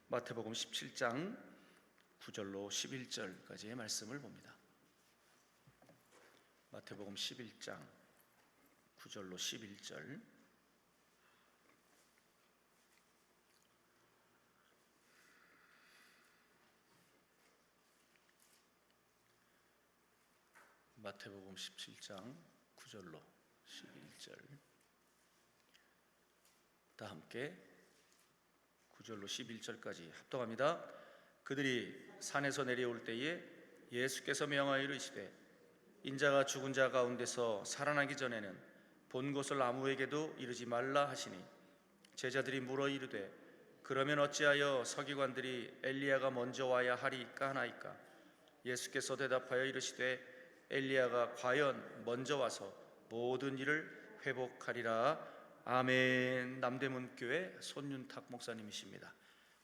마태복음 17장 9절로 11절까지의 말씀을 봅니다. 마태복음 11장 9절로 11절. 마태복음 17장 9절로 11절. 다 함께 9절로 11절까지 합독합니다. 그들이 산에서 내려올 때에 예수께서 명하여 이르시되 인자가 죽은 자 가운데서 살아나기 전에는 본 것을 아무에게도 이르지 말라 하시니, 제자들이 물어 이르되 그러면 어찌하여 서기관들이 엘리야가 먼저 와야 하리까 하나이까? 예수께서 대답하여 이르시되 엘리야가 과연 먼저 와서 모든 일을 회복하리라. 아멘. 남대문교회 손윤탁 목사님이십니다.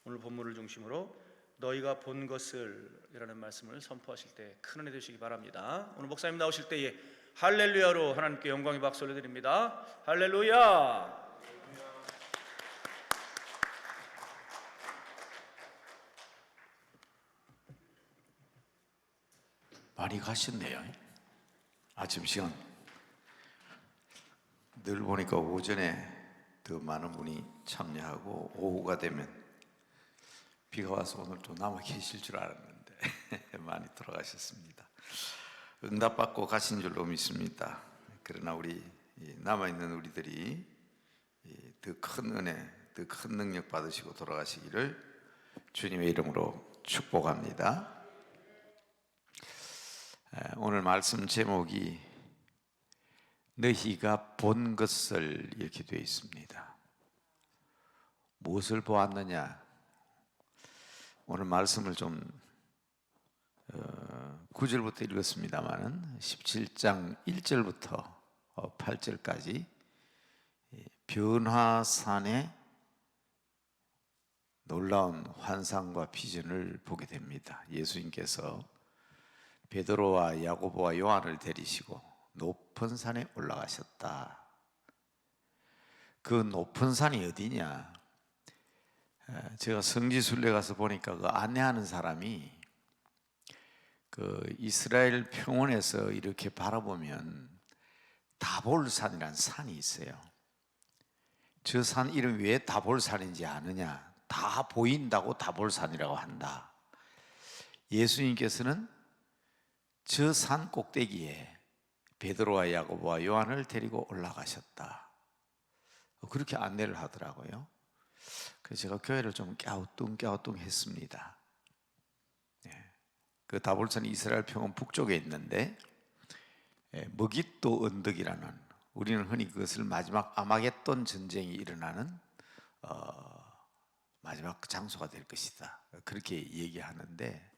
오늘 본문을 중심으로 너희가 본 것을 이라는 말씀을 선포하실 때 큰 은혜 되시기 바랍니다. 오늘 목사님 나오실 때에 할렐루야로 하나님께 영광의 박수 올려드립니다. 할렐루야. 많이 가셨네요. 아침 시간 늘 보니까 오전에 더 많은 분이 참여하고 오후가 되면 비가 와서 오늘 또 남아 계실 줄 알았는데 많이 돌아가셨습니다. 응답받고 가신 줄로 믿습니다. 그러나 우리 남아있는 우리들이 더 큰 은혜, 더 큰 능력 받으시고 돌아가시기를 주님의 이름으로 축복합니다. 오늘 말씀 제목이 너희가 본 것을 이렇게 되어 있습니다. 무엇을 보았느냐? 오늘 말씀을 좀 9절부터 읽었습니다마는 17장 1절부터 8절까지 변화산의 놀라운 환상과 비전을 보게 됩니다. 예수님께서 베드로와 야고보와 요한을 데리시고 높은 산에 올라가셨다. 그 높은 산이 어디냐? 제가 성지순례 가서 보니까 그 안내하는 사람이 그 이스라엘 평원에서 이렇게 바라보면 다볼산이라는 산이 있어요. 저 산 이름이 왜 다볼산인지 아느냐? 다 보인다고 다볼산이라고 한다. 예수님께서는 저 산 꼭대기에 베드로와 야고보와 요한을 데리고 올라가셨다. 그렇게 안내를 하더라고요. 그래서 제가 교회를 좀 갸우뚱했습니다. 그 다볼산이 이스라엘 평원 북쪽에 있는데 머깃도 언덕이라는, 우리는 흔히 그것을 마지막 아마겟돈 전쟁이 일어나는 마지막 장소가 될 것이다, 그렇게 얘기하는데,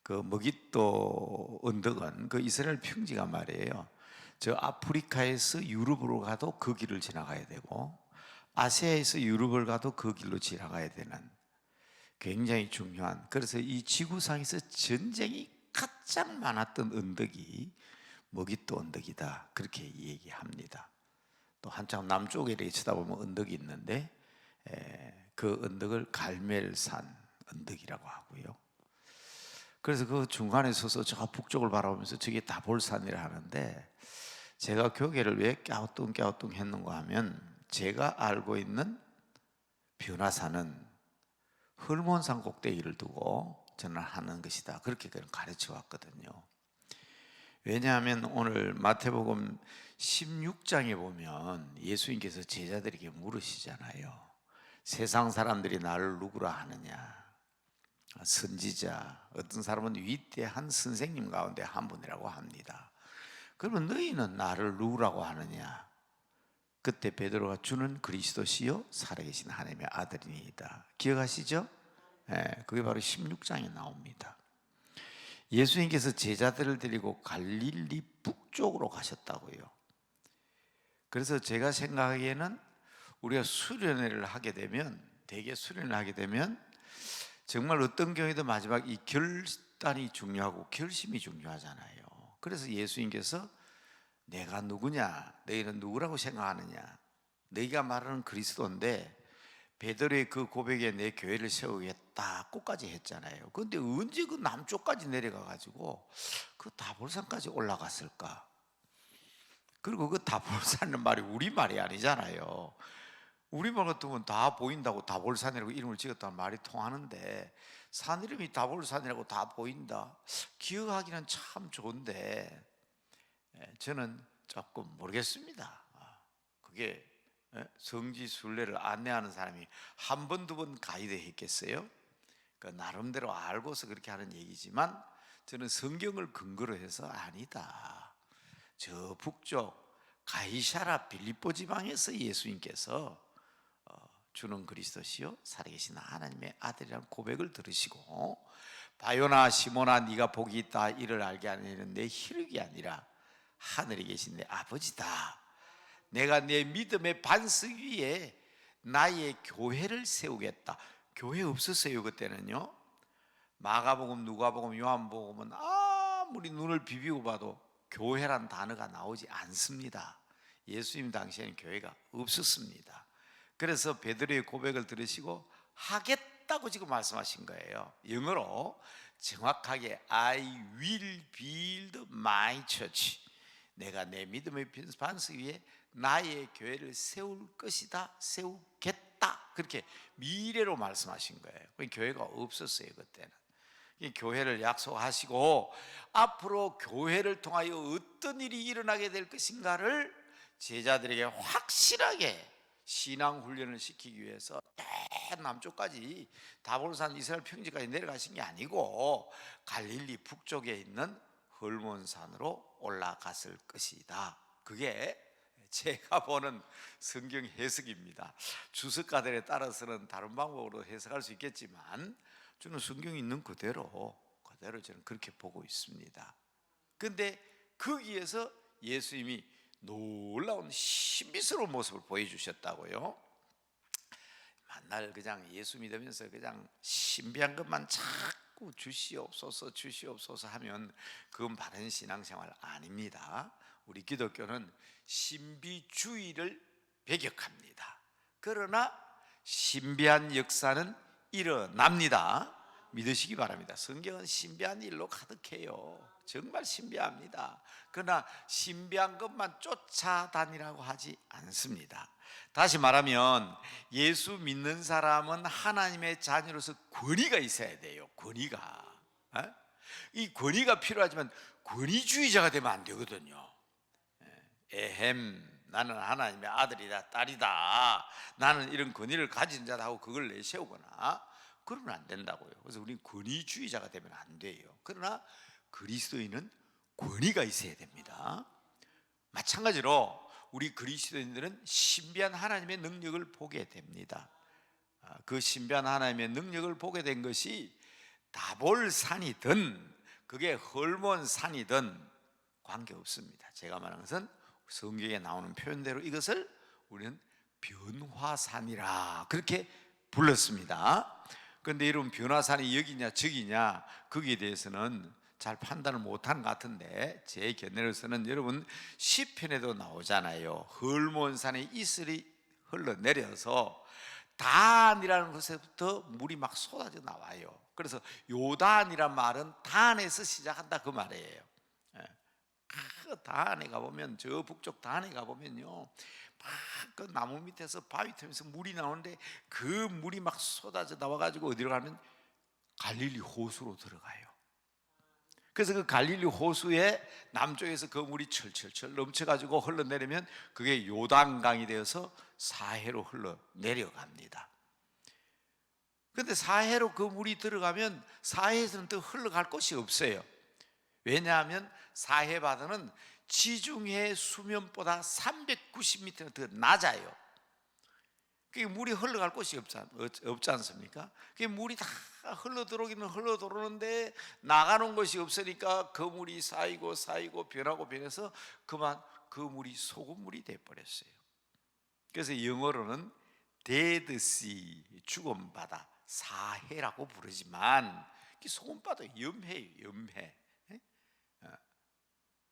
그 머깃도 언덕은 그 이스라엘 평지가 말이에요. 저 아프리카에서 유럽으로 가도 그 길을 지나가야 되고, 아시아에서 유럽을 가도 그 길로 지나가야 되는 굉장히 중요한, 그래서 이 지구상에서 전쟁이 가장 많았던 언덕이 머깃도 언덕이다, 그렇게 얘기합니다. 또 한참 남쪽에 이렇게 쳐다보면 언덕이 있는데 그 언덕을 갈멜산 언덕이라고 하고요. 그래서 그 중간에 서서 저 북쪽을 바라보면서 저게 다볼산이라 하는데, 제가 교계를 왜 갸우뚱 했는가 하면, 제가 알고 있는 변화산은 헐몬산 꼭대기를 두고 저는 하는 것이다, 그렇게 가르쳐 왔거든요. 왜냐하면 오늘 마태복음 16장에 보면 예수님께서 제자들에게 물으시잖아요. 세상 사람들이 나를 누구라 하느냐? 선지자, 어떤 사람은 위대한 선생님 가운데 한 분이라고 합니다. 그러면 너희는 나를 누구라고 하느냐? 그때 베드로가 주는 그리스도시요 살아계신 하나님의 아들이니이다. 기억하시죠? 그게 바로 16장에 나옵니다. 예수님께서 제자들을 데리고 갈릴리 북쪽으로 가셨다고요. 그래서 제가 생각하기에는 우리가 수련회를 하게 되면, 대개 수련을 하게 되면 정말 어떤 경우에도 마지막 이 결단이 중요하고 결심이 중요하잖아요. 그래서 예수님께서 내가 누구냐? 너희는 누구라고 생각하느냐? 너희가 말하는 그리스도인데 베드로의 그 고백에 내 교회를 세우겠다 끝까지 했잖아요. 그런데 언제 그 남쪽까지 내려가 가지고 그 다볼산까지 올라갔을까? 그리고 그 다볼산은 말이 우리 말이 아니잖아요. 우리말 같으면 다 보인다고 다볼산이라고 이름을 지었다는 말이 통하는데 산 이름이 다볼산이라고 다 보인다. 기억하기는 참 좋은데 저는 조금 모르겠습니다. 그게 성지순례를 안내하는 사람이 한 번, 두 번 가이드 했겠어요? 그 나름대로 알고서 그렇게 하는 얘기지만 저는 성경을 근거로 해서 아니다. 저 북쪽 가이사라 빌립보 지방에서 예수님께서 주는 그리스도시요 살아계신 하나님의 아들이라는 고백을 들으시고 바요나 시몬아 네가 복이 있다 이를 알게 하는 내 혈육이 아니라 하늘에 계신 내 아버지다. 내가 내 믿음의 반석 위에 나의 교회를 세우겠다. 교회 없었어요 그때는요. 마가복음, 누가복음, 요한복음은 아무리 눈을 비비고 봐도 교회란 단어가 나오지 않습니다. 예수님 당시에는 교회가 없었습니다. 그래서 베드로의 고백을 들으시고 하겠다고 지금 말씀하신 거예요. 영어로 정확하게 I will build my church. 내가 내 믿음의 반석 위에 나의 교회를 세울 것이다, 세우겠다. 그렇게 미래로 말씀하신 거예요. 교회가 없었어요 그때는. 교회를 약속하시고 앞으로 교회를 통하여 어떤 일이 일어나게 될 것인가를 제자들에게 확실하게 신앙 훈련을 시키기 위해서 남쪽까지 다볼산 이스라엘 평지까지 내려가신 게 아니고 갈릴리 북쪽에 있는 헐몬산으로 올라갔을 것이다. 그게 제가 보는 성경 해석입니다. 주석가들에 따라서는 다른 방법으로 해석할 수 있겠지만 저는 성경이 있는 그대로 저는 그렇게 보고 있습니다. 그런데 거기에서 예수님이 놀라운 신비스러운 모습을 보여주셨다고요. 만날 그냥 예수 믿으면서 그냥 신비한 것만 자꾸 주시옵소서 하면 그건 바른 신앙생활 아닙니다. 우리 기독교는 신비주의를 배격합니다. 그러나 신비한 역사는 일어납니다. 믿으시기 바랍니다. 성경은 신비한 일로 가득해요. 정말 신비합니다. 그러나 신비한 것만 쫓아다니라고 하지 않습니다. 다시 말하면 예수 믿는 사람은 하나님의 자녀로서 권위가 있어야 돼요. 권위가. 이 권위가 필요하지만 권위주의자가 되면 안 되거든요. 나는 하나님의 아들이다 딸이다 나는 이런 권위를 가진 자다 하고 그걸 내세우거나 그러면 안 된다고요. 그래서 우리는 권위주의자가 되면 안 돼요. 그러나 그리스도인은 권위가 있어야 됩니다. 마찬가지로 우리 그리스도인들은 신비한 하나님의 능력을 보게 됩니다. 그 신비한 하나님의 능력을 보게 된 것이 다볼산이든 그게 헐몬산이든 관계없습니다. 제가 말하는 것은 성경에 나오는 표현대로 이것을 우리는 변화산이라 그렇게 불렀습니다. 그런데 여러분 변화산이 여기냐 저기냐 거기에 대해서는 잘 판단을 못한 것 같은데 제 견해로서는 여러분 시편에도 나오잖아요. 헐몬산에 이슬이 흘러내려서 단이라는 곳에부터 물이 막 쏟아져 나와요. 그래서 요단이란 말은 단에서 시작한다 그 말이에요. 그 단에 가보면 저 북쪽 단에 가보면요 막 그 나무 밑에서 바위 틈에서 물이 나오는데 그 물이 막 쏟아져 나와가지고 어디로 가면 갈릴리 호수로 들어가요. 그래서 그 갈릴리 호수의 남쪽에서 그 물이 철철철 넘쳐가지고 흘러내리면 그게 요단강이 되어서 사해로 흘러내려갑니다. 그런데 사해로 그 물이 들어가면 사해에서는 또 흘러갈 곳이 없어요. 왜냐하면 사해 바다는 지중해 수면보다 390m가 더 낮아요. 그게 물이 흘러갈 곳이 없지 않습니까? 그게 물이 다 흘러들어오기는 흘러들어오는데 나가는 곳이 없으니까 그 물이 쌓이고 변하고 변해서 그만 그 물이 소금물이 돼버렸어요. 그래서 영어로는 데드시 죽은 바다 사해라고 부르지만 소금바다 염해예요. 염해.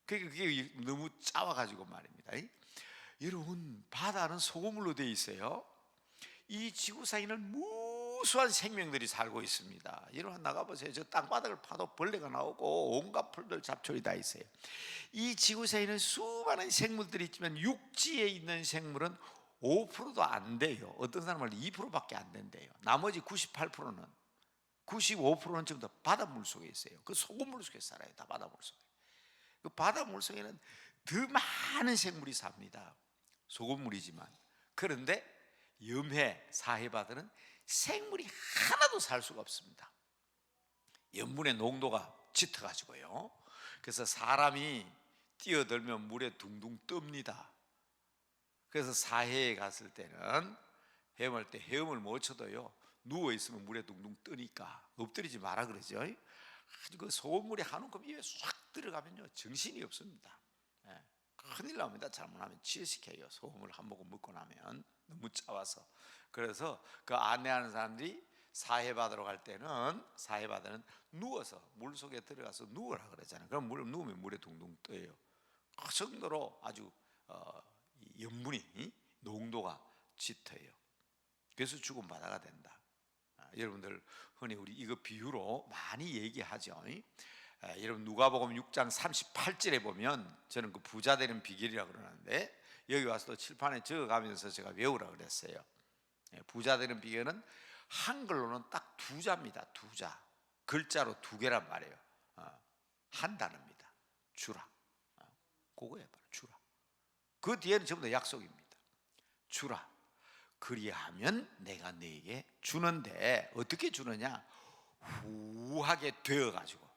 그게 너무 짜와가지고 말입니다. 여러분 바다는 소금물로 되어 있어요. 이 지구상에는 무수한 생명들이 살고 있습니다. 여러분 나가보세요. 저 땅바닥을 파도 벌레가 나오고 온갖 풀들 잡초리 다 있어요. 이 지구상에는 수많은 생물들이 있지만 육지에 있는 생물은 5%도 안 돼요. 어떤 사람은 2%밖에 안 된대요. 나머지 98%는 95%는 지금 다 바닷물 속에 있어요. 그 소금물 속에 살아요. 다 바닷물 속에. 그 바닷물 속에는 더 많은 생물이 삽니다. 소금물이지만. 그런데 염해, 사해바다는 생물이 하나도 살 수가 없습니다. 염분의 농도가 짙어가지고요. 그래서 사람이 뛰어들면 물에 둥둥 뜹니다. 그래서 사해에 갔을 때는 헤엄할 때 헤엄을 못 쳐도요, 누워있으면 물에 둥둥 뜨니까 엎드리지 마라 그러죠. 아주 그 소금물이 한 움큼 입에 싹 들어가면요 정신이 없습니다. 예, 큰일 납니다. 잘못하면 취해시켜요. 소금을 한 모금 먹고 나면 너무 짜와서. 그래서 그 안내하는 사람들이 사해바다로 갈 때는, 사해바다는 누워서 물 속에 들어가서 누워라 그러잖아요. 그럼 누우면 물에 둥둥 떠요. 그 정도로 아주 이 염분이 농도가 짙어요. 그래서 죽은 바다가 된다. 여러분들 흔히 우리 이거 비유로 많이 얘기하죠. 여러분 누가복음 6장 38절에 보면, 저는 그 부자 되는 비결이라고 그러는데 여기 와서 또 칠판에 적어가면서 제가 외우라 그랬어요. 부자 되는 비결은 한글로는 딱 두 자입니다. 두 자. 글자로 두 개란 말이에요. 한 단어입니다. 주라. 그거예요. 바로 주라. 그 뒤에는 전부 다 약속입니다. 주라. 그리하면 내가 너에게 주는데, 어떻게 주느냐? 후하게 되어가지고,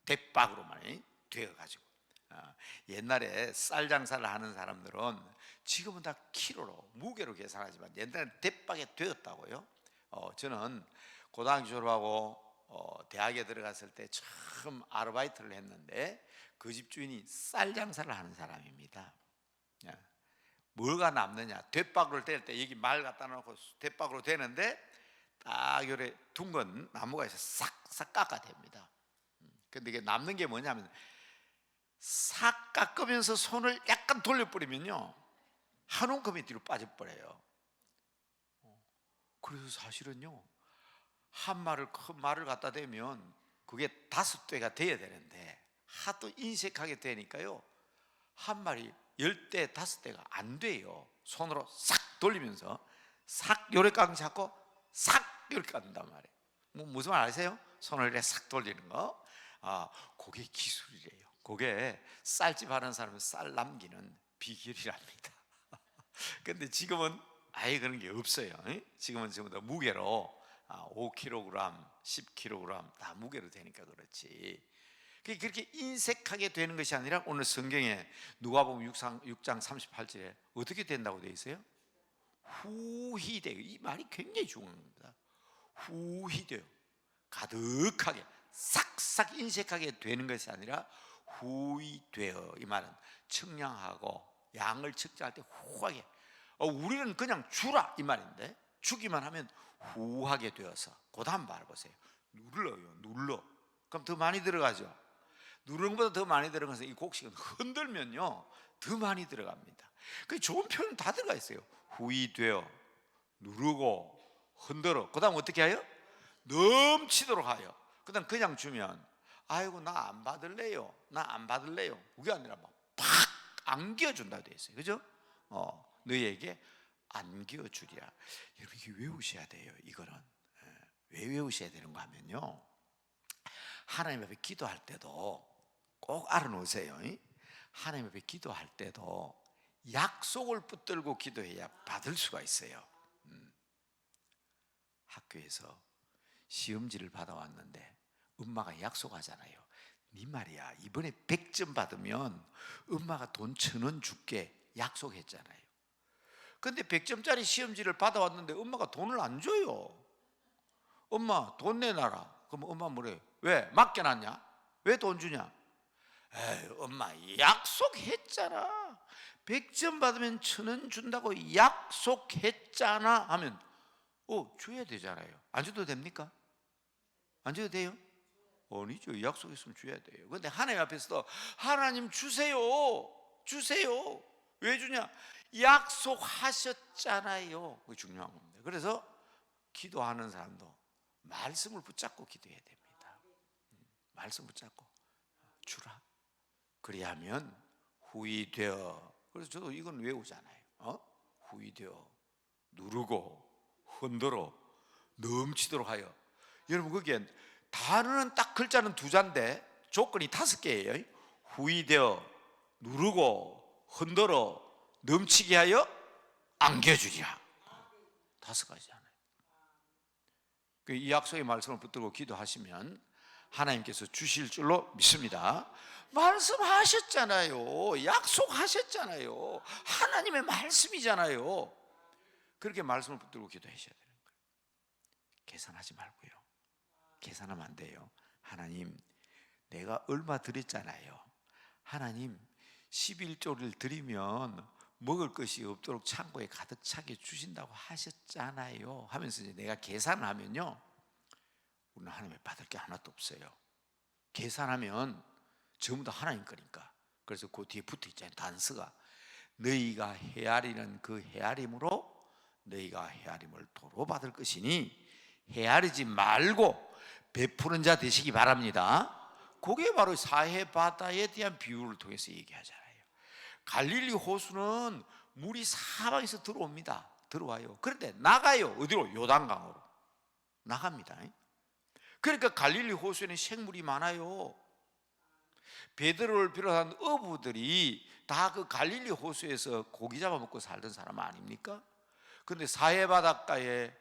대박으로만 되어가지고. 옛날에 쌀 장사를 하는 사람들은 지금은 다 키로로, 무게로 계산하지만 옛날에는 대박에 되었다고요. 저는 고등학교 졸업하고 대학에 들어갔을 때 처음 아르바이트를 했는데 그 집 주인이 쌀 장사를 하는 사람입니다. 뭐가 남느냐? 대박으로 뗄 때 여기 말 갖다 놓고 대박으로 되는데 딱 요래 둥근 나무가 있어 싹싹 깎아댑니다. 근데 이게 남는 게 뭐냐면, 싹 깎으면서 손을 약간 돌려버리면요 한 움큼이 뒤로 빠져버려요. 그래서 사실은요, 한 말을, 큰 말을 갖다 대면 그게 5대가 돼야 되는데 하도 인색하게 되니까요 한 말이 10대 5대가 안 돼요. 손으로 싹 돌리면서 싹 요래 깡 잡고 싹 이렇게 깎는단 말이에요. 뭐 무슨 말 아세요? 손을 이렇게 싹 돌리는 거. 그게 기술이래요. 그게 쌀집 하는 사람은 쌀 남기는 비결이랍니다. 근데 지금은 아예 그런 게 없어요. 지금은 전부 다 무게로 5kg, 10kg 다 무게로 되니까 그렇지. 그렇게 인색하게 되는 것이 아니라 오늘 성경에 누가복음 6장 38절에 어떻게 된다고 되어 있어요? 후히 돼요. 이 말이 굉장히 중요한 겁니다. 후히 돼요. 가득하게 싹싹 인색하게 되는 것이 아니라 후히 되어. 이 말은 청량하고 양을 측정할 때 후하게. 우리는 그냥 주라 이 말인데, 주기만 하면 후하게 되어서. 그 다음 말 보세요. 눌러요. 눌러. 그럼 더 많이 들어가죠. 누르는 것보다 더 많이 들어가서 이 곡식은 흔들면요 더 많이 들어갑니다. 그 좋은 표현 다 들어가 있어요. 후히 되어, 누르고, 흔들어. 그 다음 어떻게 해요? 넘치도록 하여. 그 다음 그냥 주면 아이고 나 안 받을래요, 나 안 받을래요, 그게 아니라 막 팍 안겨준다고 되어 있어요. 그죠? 너희에게 안겨주리라. 여러분 이게 외우셔야 돼요. 이거는 왜 외우셔야 되는가 하면요, 하나님 앞에 기도할 때도 꼭 알아놓으세요. 하나님 앞에 기도할 때도 약속을 붙들고 기도해야 받을 수가 있어요. 학교에서 시험지를 받아왔는데 엄마가 약속하잖아요. 네 말이야, 이번에 100점 받으면 엄마가 돈 1,000원 줄게 약속했잖아요. 근데 100점짜리 시험지를 받아왔는데 엄마가 돈을 안 줘요. 엄마 돈 내놔라. 그럼 엄마 뭐래? 왜? 맡겨놨냐? 왜 돈 주냐? 에이, 엄마 약속했잖아. 100점 받으면 1,000원 준다고 약속했잖아 하면 줘야 되잖아요. 안 줘도 됩니까? 안 줘도 돼요? 아니죠. 약속했으면 줘야 돼요. 근데 하나님 앞에서도 하나님 주세요, 주세요. 왜 주냐? 약속하셨잖아요. 그게 중요한 겁니다. 그래서 기도하는 사람도 말씀을 붙잡고 기도해야 됩니다. 말씀 붙잡고 주라. 그리하면 후이 되어. 그래서 저도 이건 외우잖아요. 후이 되어 누르고 흔들어 넘치도록 하여. 여러분 거기에 단어는 딱 글자는 2자인데 조건이 5개예요. 후이 되어 누르고 흔들어 넘치게 하여 안겨주리라. 5가지잖아요. 이 약속의 말씀을 붙들고 기도하시면 하나님께서 주실 줄로 믿습니다. 말씀하셨잖아요. 약속하셨잖아요. 하나님의 말씀이잖아요. 그렇게 말씀을 붙들고 기도하셔야 되는 거예요. 계산하지 말고요. 계산하면 안 돼요. 하나님, 내가 얼마 드렸잖아요. 하나님, 11조를 드리면 먹을 것이 없도록 창고에 가득 차게 주신다고 하셨잖아요 하면서 이제 내가 계산을 하면요, 우리는 하나님의 받을 게 하나도 없어요. 계산하면 전부 다 하나님 거니까. 그래서 그 뒤에 붙어 있잖아요. 단서가 너희가 헤아리는 그 헤아림으로 너희가 헤아림을 도로 받을 것이니 헤아리지 말고 베푸는 자 되시기 바랍니다. 그게 바로 사해바다에 대한 비유를 통해서 얘기하잖아요. 갈릴리 호수는 물이 사방에서 들어옵니다. 들어와요. 그런데 나가요. 어디로? 요단강으로 나갑니다. 그러니까 갈릴리 호수에는 생물이 많아요. 베드로를 비롯한 어부들이 다 그 갈릴리 호수에서 고기 잡아먹고 살던 사람 아닙니까? 그런데 사해바닷가에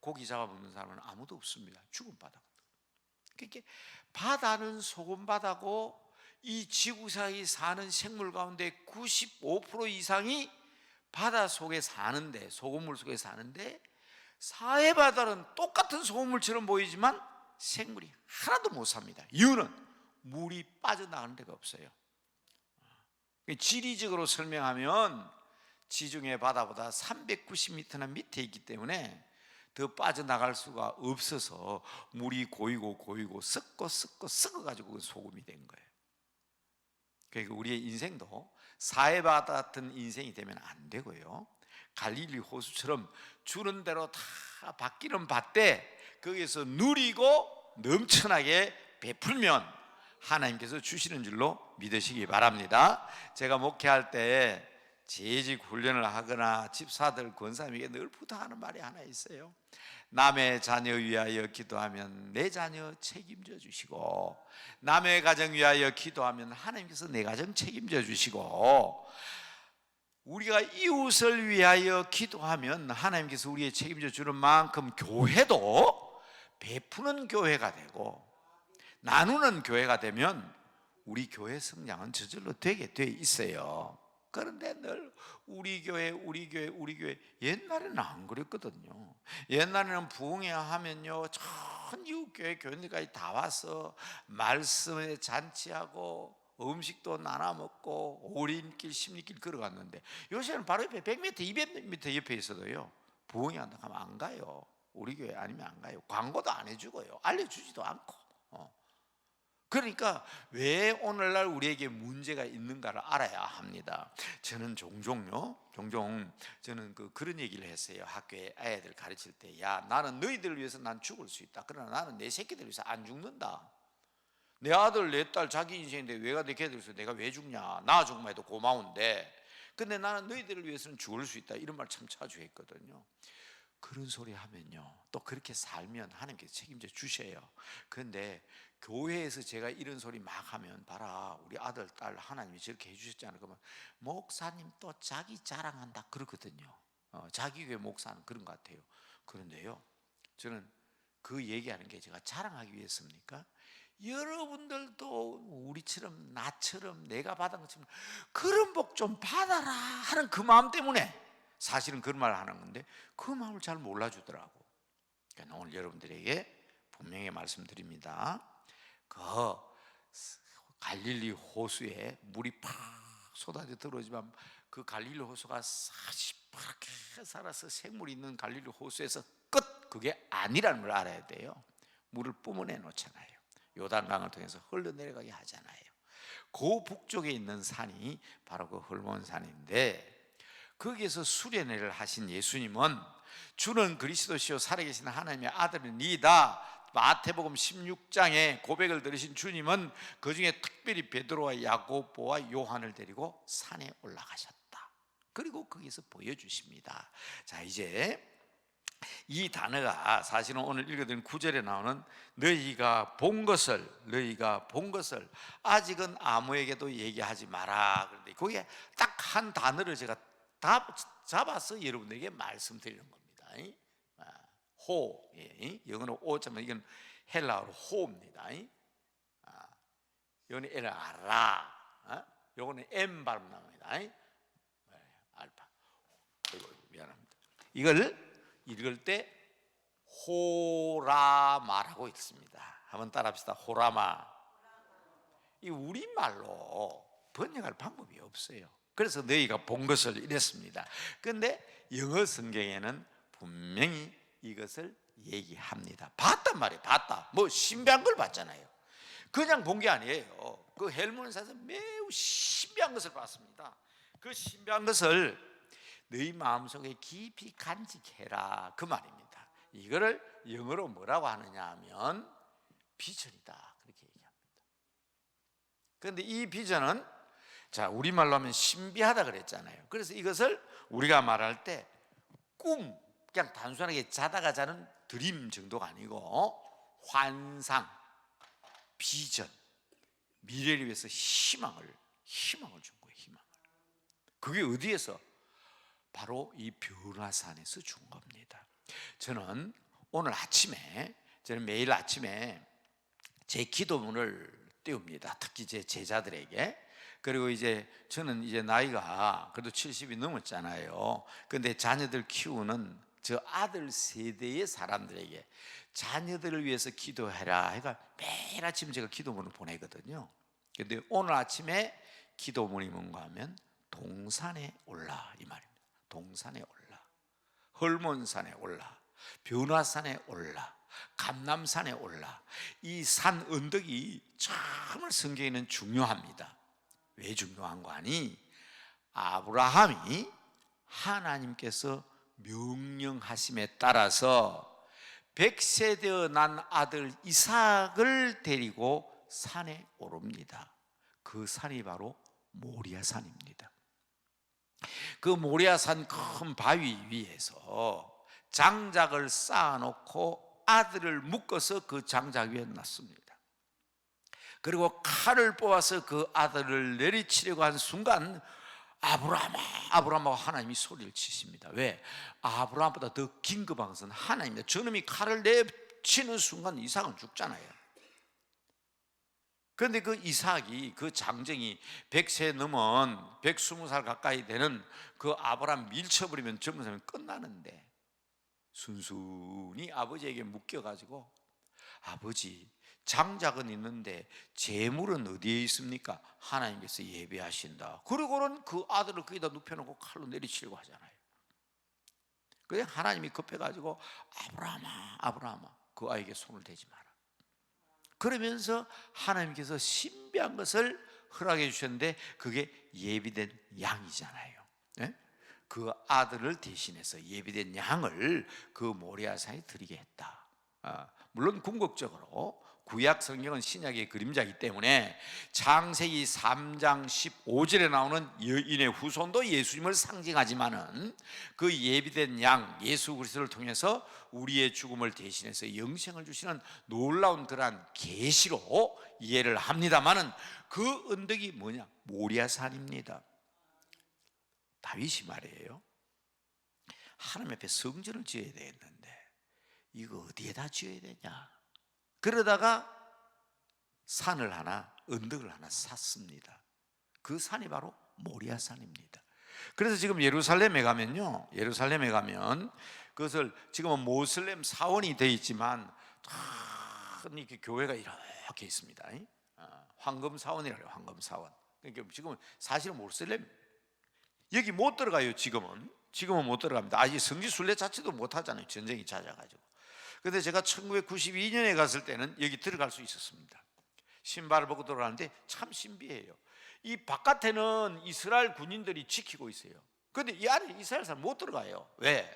고기 잡아먹는 사람은 아무도 없습니다. 죽은 바다. 그러니까 바다는 소금바다고 이 지구상에 사는 생물 가운데 95% 이상이 바다 속에 사는데, 소금물 속에 사는데, 사해바다는 똑같은 소금물처럼 보이지만 생물이 하나도 못 삽니다. 이유는 물이 빠져나가는 데가 없어요. 지리적으로 설명하면 지중해 바다보다 390m나 밑에 있기 때문에 더 빠져나갈 수가 없어서 물이 고이고 썩어가지고 소금이 된 거예요. 그러니까 우리의 인생도 사해바다 같은 인생이 되면 안 되고요, 갈릴리 호수처럼 주는 대로 다 받기는 받되 거기에서 누리고 넘쳐나게 베풀면 하나님께서 주시는 줄로 믿으시기 바랍니다. 제가 목회할 때 재직 훈련을 하거나 집사들 권사님에게 늘 부탁하는 말이 하나 있어요. 남의 자녀 위하여 기도하면 내 자녀 책임져 주시고, 남의 가정 위하여 기도하면 하나님께서 내 가정 책임져 주시고, 우리가 이웃을 위하여 기도하면 하나님께서 우리의 책임져 주는 만큼 교회도 베푸는 교회가 되고 나누는 교회가 되면 우리 교회 성장은 저절로 되게 돼 있어요. 그런데 늘 우리 교회 옛날에는 안 그랬거든요. 옛날에는 부흥회 하면요, 전 이웃교회 교인들까지 다 와서 말씀에 잔치하고 음식도 나눠 먹고 오린길 십리길 걸어갔는데 요새는 바로 옆에 100m 200m 옆에 있어도요, 부흥회 한다고 하면 안 가요. 우리 교회 아니면 안 가요. 광고도 안 해주고요, 알려주지도 않고. 그러니까 왜 오늘날 우리에게 문제가 있는가를 알아야 합니다. 저는 종종 저는 그런 얘기를 했어요. 학교에 아이들 가르칠 때, 야, 나는 너희들을 위해서 난 죽을 수 있다. 그러나 나는 내 새끼들 위해서 안 죽는다. 내 아들 내 딸 자기 인생인데 왜가 내 걔들 위해서 내가 왜 죽냐. 나 죽으면 해도 고마운데 근데 나는 너희들을 위해서는 죽을 수 있다. 이런 말 참 자주 했거든요. 그런 소리 하면요, 또 그렇게 살면 하나님께서 책임져 주셔요. 그런데 교회에서 제가 이런 소리 막 하면, 봐라 우리 아들 딸 하나님이 저렇게 해주셨잖아요. 그러면 목사님 또 자기 자랑한다 그러거든요. 자기 교회 목사는 그런 것 같아요. 그런데요, 저는 그 얘기하는 게 제가 자랑하기 위해서입니까? 여러분들도 우리처럼 나처럼 내가 받은 것처럼 그런 복 좀 받아라 하는 그 마음 때문에 사실은 그런 말을 하는 건데 그 마음을 잘 몰라주더라고. 그러니까 오늘 여러분들에게 분명히 말씀드립니다. 그 갈릴리 호수에 물이 팍 쏟아져 들어오지만 그 갈릴리 호수가 사시퍼렇게 살아서 생물이 있는 갈릴리 호수에서 끝, 그게 아니라는 걸 알아야 돼요. 물을 뿜어내 놓잖아요. 요단강을 통해서 흘러내려가게 하잖아요. 그 북쪽에 있는 산이 바로 그 헐몬산인데, 거기에서 수련회를 하신 예수님은 주는 그리스도시요 살아계신 하나님의 아들이니다, 마태복음 16장에 고백을 들으신 주님은 그 중에 특별히 베드로와 야고보와 요한을 데리고 산에 올라가셨다. 그리고 거기서 보여주십니다. 자, 이제 이 단어가 사실은 오늘 읽어드린 9절에 나오는 너희가 본 것을 아직은 아무에게도 얘기하지 마라. 그런데 거기에 딱 한 단어를 제가 다 잡아서 여러분들에게 말씀드리는 겁니다. 호, 영어로 오자면 이건 헬라어로 호입니다. 이거는 에라라, 이거는 M 발음 나옵니다. 알파. 미안합니다. 이걸 읽을 때 호라마라고 읽습니다. 한번 따라합시다. 호라마. 이 우리말로 번역할 방법이 없어요. 그래서 너희가 본 것을 이랬습니다. 그런데 영어 성경에는 분명히 이것을 얘기합니다. 봤단 말이에요. 봤다. 뭐 신비한 걸 봤잖아요. 그냥 본 게 아니에요. 그 헬몬사에서 매우 신비한 것을 봤습니다. 그 신비한 것을 너희 마음속에 깊이 간직해라, 그 말입니다. 이거를 영어로 뭐라고 하느냐 하면 비전이다, 그렇게 얘기합니다. 그런데 이 비전은, 자, 우리말로 하면 신비하다 그랬잖아요. 그래서 이것을 우리가 말할 때 꿈, 그냥 단순하게 자다가 자는 드림 정도가 아니고 환상, 비전, 미래를 위해서 희망을 준 거예요. 희망을. 그게 어디에서? 바로 이 변화산에서 준 겁니다. 저는 오늘 아침에, 저는 매일 아침에 제 기도문을 띄웁니다. 특히 제 제자들에게. 그리고 이제 저는 이제 나이가 그래도 70이 넘었잖아요. 근데 자녀들 키우는 저 아들 세대의 사람들에게 자녀들을 위해서 기도해라 해가 매일 아침 제가 기도문을 보내거든요. 근데 오늘 아침에 기도문이 뭔가 하면 동산에 올라, 이 말입니다. 동산에 올라, 헐몬산에 올라, 변화산에 올라, 감람산에 올라. 이 산 언덕이 정말 성경에는 중요합니다. 왜 중요한 거 아니? 아브라함이 하나님께서 명령하심에 따라서 100세 되어 난 아들 이삭을 데리고 산에 오릅니다. 그 산이 바로 모리아산입니다. 그 모리아산 큰 바위 위에서 장작을 쌓아놓고 아들을 묶어서 그 장작 위에 놨습니다. 그리고 칼을 뽑아서 그 아들을 내리치려고 한 순간 아브라함아, 아브라함아 하나님이 소리를 치십니다. 왜? 아브라함보다 더 긴급한 것은 하나님입니다. 저놈이 칼을 내치는 순간 이삭은 죽잖아요. 그런데 그 이삭이, 그 장정이 100세 넘은 120살 가까이 되는 그 아브라함 밀쳐버리면 젊은 사람이 끝나는데 순순히 아버지에게 묶여가지고, 아버지, 장작은 있는데 재물은 어디에 있습니까? 하나님께서 예배하신다. 그리고는 그 아들을 거기다 눕혀놓고 칼로 내리치려고 하잖아요. 그래 하나님이 급해가지고 아브라함아, 아브라함아, 그 아이에게 손을 대지 마라. 그러면서 하나님께서 신비한 것을 허락해 주셨는데 그게 예비된 양이잖아요. 네? 그 아들을 대신해서 예비된 양을 그 모리아산에 드리게 했다. 물론 궁극적으로 구약 성경은 신약의 그림자이기 때문에 창세기 3장 15절에 나오는 여인의 후손도 예수님을 상징하지만은 그 예비된 양 예수 그리스도를 통해서 우리의 죽음을 대신해서 영생을 주시는 놀라운 그러한 계시로 이해를 합니다만은 그 언덕이 뭐냐? 모리아산입니다. 다윗이 말이에요. 하나님 앞에 성전을 지어야 되겠는데 이거 어디에다 지어야 되냐? 그러다가 산을 하나, 언덕을 하나 샀습니다. 그 산이 바로 모리아산입니다. 그래서 지금 예루살렘에 가면요, 예루살렘에 가면 그것을 지금은 모슬렘 사원이 되어 있지만 이렇게 교회가 이렇게 있습니다. 황금 사원이라고 해요. 황금 사원. 그러니까 지금은 사실은 모슬렘 여기 못 들어가요. 지금은 못 들어갑니다. 아직 성지 순례 자체도 못 하잖아요. 전쟁이 잦아가지고. 그런데 제가 1992년에 갔을 때는 여기 들어갈 수 있었습니다. 신발을 벗고 들어가는데 참 신비해요. 이 바깥에는 이스라엘 군인들이 지키고 있어요. 근데 이 안에 이스라엘 사람 못 들어가요. 왜?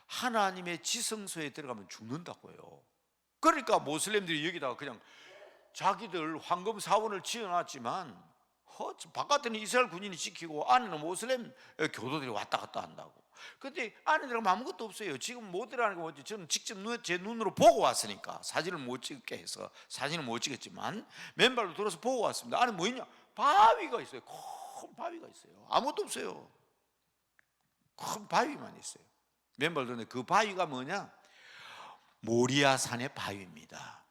하나님의 지성소에 들어가면 죽는다고요. 그러니까 모슬렘들이 여기다가 그냥 자기들 황금 사원을 지어놨지만 바깥에는 이스라엘 군인이 지키고 안에는 모슬렘 교도들이 왔다 갔다 한다고. 근데 안에 들어가면 아무것도 없어요. 지금 못 들어가는 거 뭐지? 저는 직접 제 눈으로 보고 왔으니까 사진을 못 찍게 해서 사진을 못 찍었지만 맨발로 들어서 보고 왔습니다. 안에 뭐 있냐? 바위가 있어요. 큰 바위가 있어요. 아무것도 없어요. 큰 바위만 있어요. 맨발로 들었는데 그 바위가 뭐냐? 모리아 산의 바위입니다.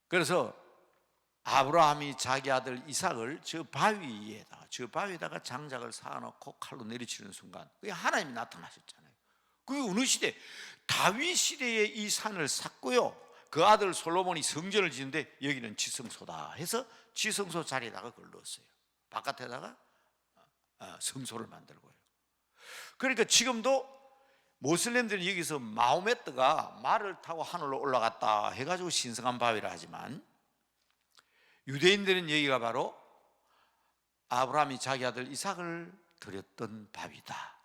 그래서 아브라함이 자기 아들 이삭을 저 바위에다가 장작을 쌓아놓고 칼로 내리치는 순간 그게 하나님이 나타나셨잖아요. 그게 어느 시대? 다윗 시대에 이 산을 샀고요. 그 아들 솔로몬이 성전을 짓는데 여기는 지성소다 해서 지성소 자리에다가 그걸 넣었어요. 바깥에다가 성소를 만들고요. 그러니까 지금도 모슬렘들은 여기서 마호메트가 말을 타고 하늘로 올라갔다 해가지고 신성한 바위라 하지만 유대인들은 여기가 바로 아브라함이 자기 아들 이삭을 드렸던 바위다,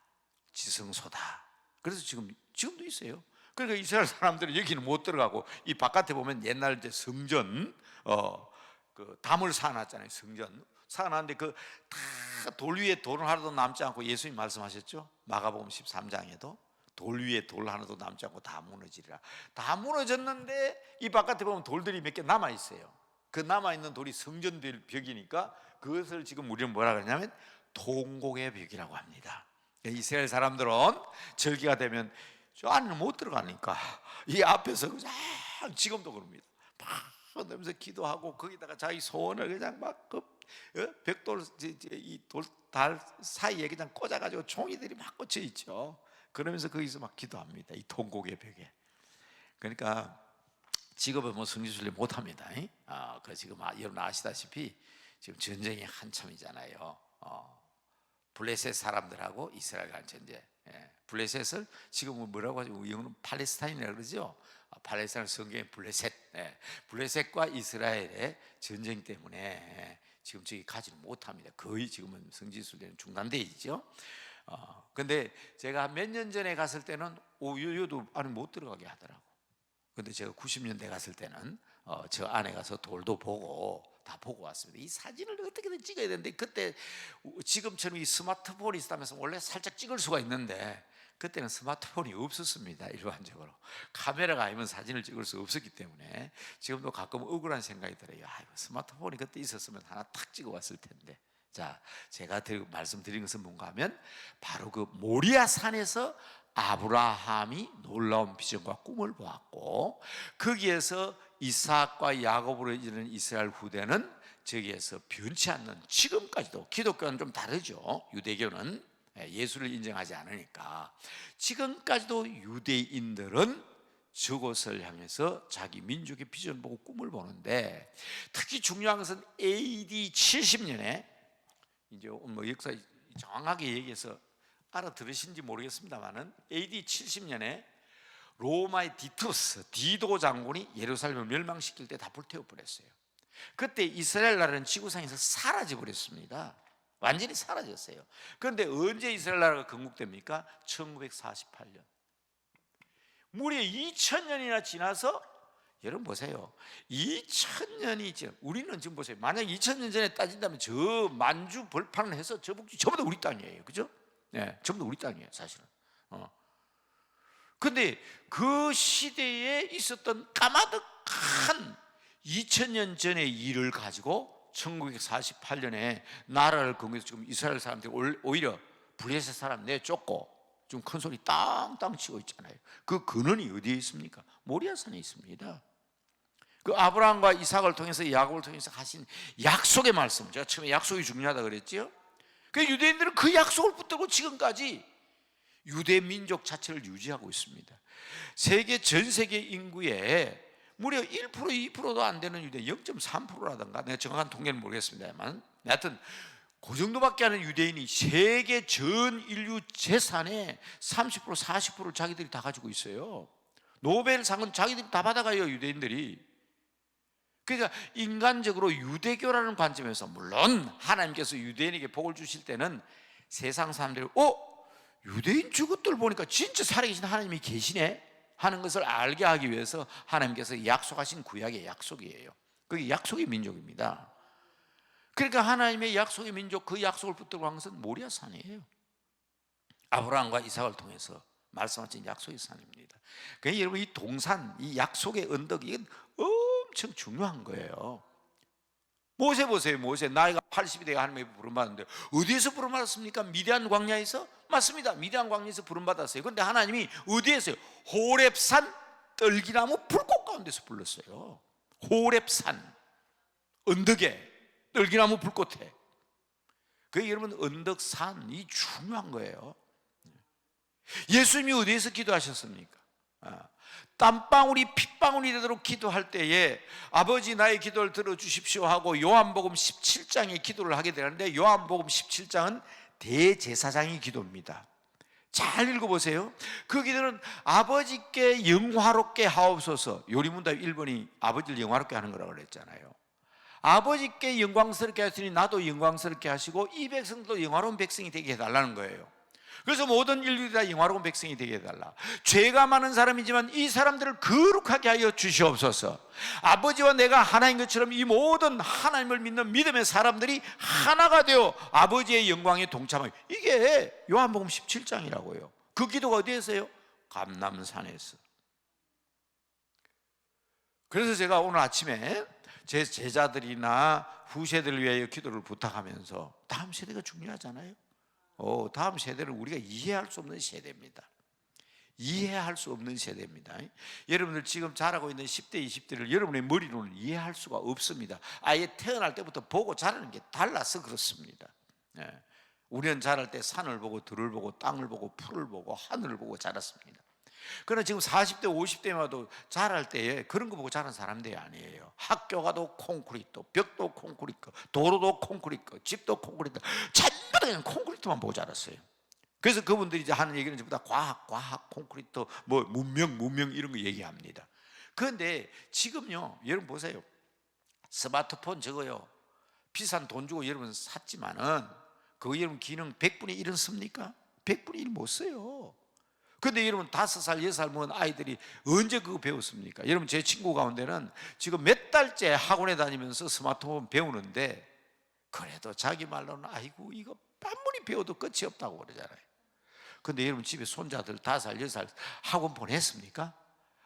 지성소다. 그래서 지금도 있어요. 그러니까 이스라엘 사람들은 여기는 못 들어가고 이 바깥에 보면 옛날 이제 성전 그 담을 쌓아놨잖아요. 성전 쌓아놨는데 그 다 돌 위에 돌 하나도 남지 않고 예수님 말씀하셨죠. 마가복음 13장에도 돌 위에 돌 하나도 남지 않고 다 무너지리라. 다 무너졌는데 이 바깥에 보면 돌들이 몇 개 남아 있어요. 그 남아있는 돌이 성전될 벽이니까 그것을 지금 우리는 뭐라 그러냐면 통곡의 벽이라고 합니다. 이스라엘 사람들은 절기가 되면 저 안에는 못 들어가니까 이 앞에서 그냥 지금도 그럽니다. 막 하면서 기도하고 거기다가 자기 소원을 그냥 막 벽돌 이 돌달 사이에 그냥 꽂아가지고 종이들이 막 꽂혀 있죠. 그러면서 거기서 막 기도합니다. 이 통곡의 벽에. 그러니까 직업은 뭐 성지순례 못합니다. 그 지금 여러분 아시다시피 지금 전쟁이 한참이잖아요. 블레셋 사람들하고 이스라엘 간 전쟁. 블레셋을 지금 뭐라고 하죠? 영어는 팔레스타인이라고 그러죠. 팔레스타인 성경에 블레셋. 블레셋과 이스라엘의 전쟁 때문에 지금 저기 가지를 못합니다. 거의 지금은 성지순례는 중단돼 있죠. 근데 제가 몇 년 전에 갔을 때는 요도 안에 못 들어가게 하더라고. 근데 제가 90년대 갔을 때는 저 안에 가서 돌도 보고 다 보고 왔습니다. 이 사진을 어떻게든 찍어야 되는데 그때 지금처럼 이 스마트폰이 있다면서 원래 살짝 찍을 수가 있는데 그때는 스마트폰이 없었습니다. 일반적으로 카메라가 아니면 사진을 찍을 수 없었기 때문에 지금도 가끔 억울한 생각이 들어요. 스마트폰이 그때 있었으면 하나 탁 찍어 왔을 텐데. 자, 제가 말씀드린 것은 뭔가 하면 바로 그 모리아 산에서 아브라함이 놀라운 비전과 꿈을 보았고 거기에서 이삭과 야곱으로 이르는 이스라엘 후대는 저기에서 변치 않는 지금까지도 기독교는 좀 다르죠. 유대교는 예수를 인정하지 않으니까 지금까지도 유대인들은 저곳을 향해서 자기 민족의 비전을 보고 꿈을 보는데 특히 중요한 것은 AD 70년에 이제 뭐 역사 정확하게 얘기해서 알아들으신지 모르겠습니다만은 AD 70년에 로마의 디도 장군이 예루살렘을 멸망시킬 때 다 불태워 버렸어요. 그때 이스라엘 나라는 지구상에서 사라져 버렸습니다. 완전히 사라졌어요. 그런데 언제 이스라엘 나라가 건국됩니까? 1948년. 무려 2000년이나 지나서 여러분 보세요. 2000년이 지금 우리는 지금 보세요. 만약 2000년 전에 따진다면 저 만주 벌판을 해서 저 북지 전부 다 우리 땅이에요. 그죠? 네, 전부 다 우리 땅이에요, 사실은. 근데 그 시대에 있었던 까마득한 2000년 전의 일을 가지고 1948년에 나라를 건국해서 지금 이스라엘 사람들이 오히려 블레셋 사람 내쫓고 좀 큰 소리 땅땅 치고 있잖아요. 그 근원이 어디에 있습니까? 모리아산에 있습니다. 그 아브라함과 이삭을 통해서 야곱을 통해서 하신 약속의 말씀, 제가 처음에 약속이 중요하다 그랬죠. 그 유대인들은 그 약속을 붙들고 지금까지 유대 민족 자체를 유지하고 있습니다. 전 세계 인구의 무려 1% 2%도 안 되는 유대 0.3%라든가 내가 정확한 통계는 모르겠습니다만 하여튼 그 정도밖에 안 되는 유대인이 세계 전 인류 재산의 30% 40%를 자기들이 다 가지고 있어요. 노벨상은 자기들이 다 받아가요, 유대인들이. 그러니까 인간적으로 유대교라는 관점에서 물론 하나님께서 유대인에게 복을 주실 때는 세상 사람들이 유대인 저것들 보니까 진짜 살아계신 하나님이 계시네 하는 것을 알게 하기 위해서 하나님께서 약속하신 구약의 약속이에요. 그게 약속의 민족입니다. 그러니까 하나님의 약속의 민족, 그 약속을 붙들고 간 것은 모리아산이에요. 아브라함과 이삭을 통해서 말씀하신 약속의 산입니다. 그러니까 여러분, 이 동산, 이 약속의 언덕, 이건 엄청 중요한 거예요. 모세 보세요. 모세 나이가 80이 되어 하나님의 부름받았는데 어디에서 부름받았습니까? 미디안 광야에서? 맞습니다. 미디안 광야에서 부름받았어요. 그런데 하나님이 어디에서요? 호렙산 떨기나무 불꽃 가운데서 불렀어요. 호렙산 언덕에 떨기나무 불꽃에. 그 여러분, 언덕산이 중요한 거예요. 예수님이 어디에서 기도하셨습니까? 땀방울이 핏방울이 되도록 기도할 때에 아버지 나의 기도를 들어주십시오 하고 요한복음 17장에 기도를 하게 되는데, 요한복음 17장은 대제사장의 기도입니다. 잘 읽어보세요. 그 기도는 아버지께 영화롭게 하옵소서. 요리문답 1번이 아버지를 영화롭게 하는 거라고 그랬잖아요. 아버지께 영광스럽게 하시니 나도 영광스럽게 하시고 이 백성도 영화로운 백성이 되게 해달라는 거예요. 그래서 모든 인류들이 다 영화로운 백성이 되게 해달라. 죄가 많은 사람이지만 이 사람들을 거룩하게 하여 주시옵소서. 아버지와 내가 하나인 것처럼 이 모든 하나님을 믿는 믿음의 사람들이 하나가 되어 아버지의 영광에 동참하여. 이게 요한복음 17장이라고요. 그 기도가 어디에서요? 감람산에서. 그래서 제가 오늘 아침에 제 제자들이나 후세들을 위하여 기도를 부탁하면서, 다음 세대가 중요하잖아요. 다음 세대는 우리가 이해할 수 없는 세대입니다. 이해할 수 없는 세대입니다. 여러분들 지금 자라고 있는 10대, 20대를 여러분의 머리로는 이해할 수가 없습니다. 아예 태어날 때부터 보고 자라는 게 달라서 그렇습니다. 우리는 자랄 때 산을 보고 들을 보고 땅을 보고 풀을 보고 하늘을 보고 자랐습니다. 그러나 지금 40대, 50대마도 자랄 때에 그런 거 보고 자란 사람들이 아니에요. 학교 가도 콘크리트, 벽도 콘크리트, 도로도 콘크리트, 집도 콘크리트, 전부 다 그냥 콘크리트만 보고 자랐어요. 그래서 그분들이 이제 하는 얘기는 전부 다 과학, 콘크리트, 뭐 문명 이런 거 얘기합니다. 그런데 지금요, 여러분 보세요. 스마트폰 저거요, 비싼 돈 주고 여러분 샀지만은 그거 여러분 기능 100분의 1은 씁니까? 100분의 1 못 써요. 근데 여러분 5살, 6살 먹은 아이들이 언제 그거 배웠습니까? 여러분 제 친구 가운데는 지금 몇 달째 학원에 다니면서 스마트폰 배우는데, 그래도 자기 말로는 아이고 이거 아무리 배워도 끝이 없다고 그러잖아요. 근데 여러분 집에 손자들 5살, 6살 학원 보냈습니까?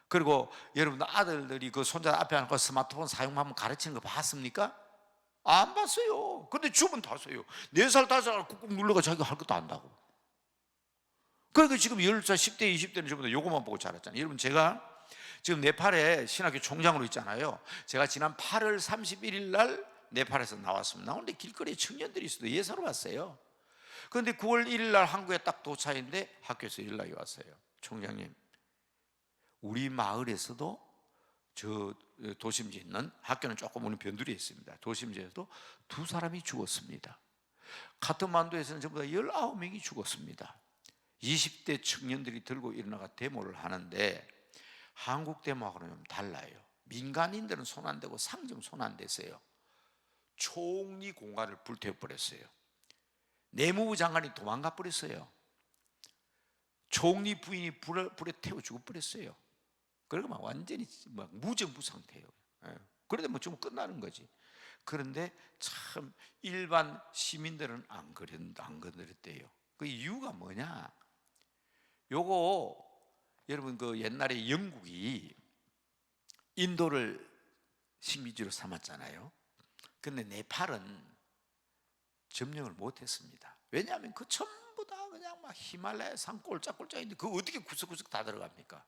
그리고 여러분 아들들이 그 손자 앞에 앉고 스마트폰 사용하면 가르치는 거 봤습니까? 안 봤어요. 근데 주문 다 써요. 4살, 5살 꾹꾹 눌러가 자기가 할 것도 안다고. 그러니까 지금 10살, 10대, 20대는 전부 다 요것만 보고 자랐잖아요. 여러분 제가 지금 네팔에 신학교 총장으로 있잖아요. 제가 지난 8월 31일 날 네팔에서 나왔습니다. 나오는데 길거리에 청년들이 있어도 예사로 왔어요. 그런데 9월 1일 날 한국에 딱 도착했는데 학교에서 연락이 왔어요. 총장님, 우리 마을에서도 저 도심지에 있는, 학교는 조금 오는 변두리에 있습니다. 도심지에서도 2사람이 죽었습니다. 카트만두에서는 전부 다 19명이 죽었습니다. 20대 청년들이 들고 일어나가 데모를 하는데, 한국 데모하고는 좀 달라요. 민간인들은 손 안 대고 상점 손 안 대세요. 총리 공간을 불태워버렸어요. 내무부 장관이 도망가 버렸어요. 총리 부인이 불에 태워 죽어버렸어요. 그리고 막 완전히 막 무정부 상태예요. 그런데 뭐 좀 끝나는 거지. 그런데 참 일반 시민들은 안 그랬대요. 그 이유가 뭐냐? 요거 여러분 그 옛날에 영국이 인도를 식민지로 삼았잖아요. 근데 네팔은 점령을 못했습니다. 왜냐하면 그 전부 다 그냥 막 히말라야 산 꼴짝꼴짝인데 그 어떻게 구석구석 다 들어갑니까?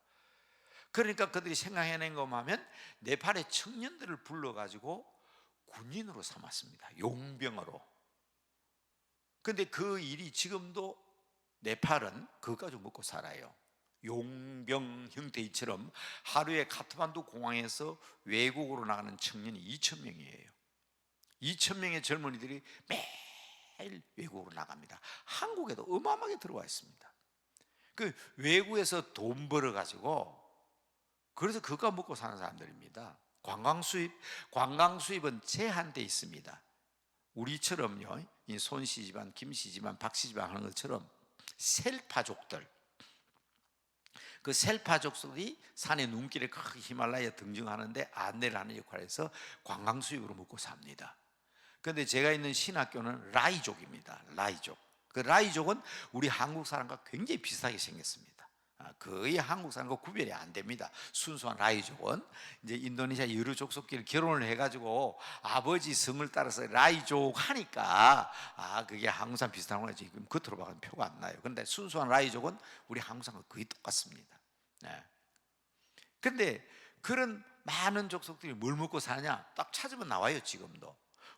그러니까 그들이 생각해낸 것만 하면 네팔의 청년들을 불러가지고 군인으로 삼았습니다. 용병으로. 근데 그 일이 지금도 네팔은 그거 가지고 먹고 살아요. 용병 형태처럼 하루에 카트만두 공항에서 외국으로 나가는 청년이 2,000명이에요. 2,000명의 젊은이들이 매일 외국으로 나갑니다. 한국에도 어마어마하게 들어와 있습니다. 그 외국에서 돈 벌어가지고, 그래서 그거 먹고 사는 사람들입니다. 관광 수입은 제한돼 있습니다. 우리처럼요 이 손씨 집안, 김씨 집안, 박씨 집안 하는 것처럼 셀파족들, 그 셀파족들이 산의 눈길에 그 히말라야 등정하는데 안내를 하는 역할에서 관광 수입으로 먹고 삽니다. 그런데 제가 있는 신학교는 라이족입니다. 라이족. 그 라이족은 우리 한국 사람과 굉장히 비슷하게 생겼습니다. 거의 한국 사람과 구별이 안 됩니다. 순수한 라이족은 이제 인도네시아 여러 족속끼리 결혼을 해가지고 아버지 성을 따라서 라이족 하니까 그게 한국 사람 비슷한 거지. 지금 겉으로 봐도 표가 안 나요. 그런데 순수한 라이족은 우리 한국 사람과 거의 똑같습니다. 네. 근데 그런 많은 족속들이 뭘 먹고 사냐? 딱 찾으면 나와요. 지금도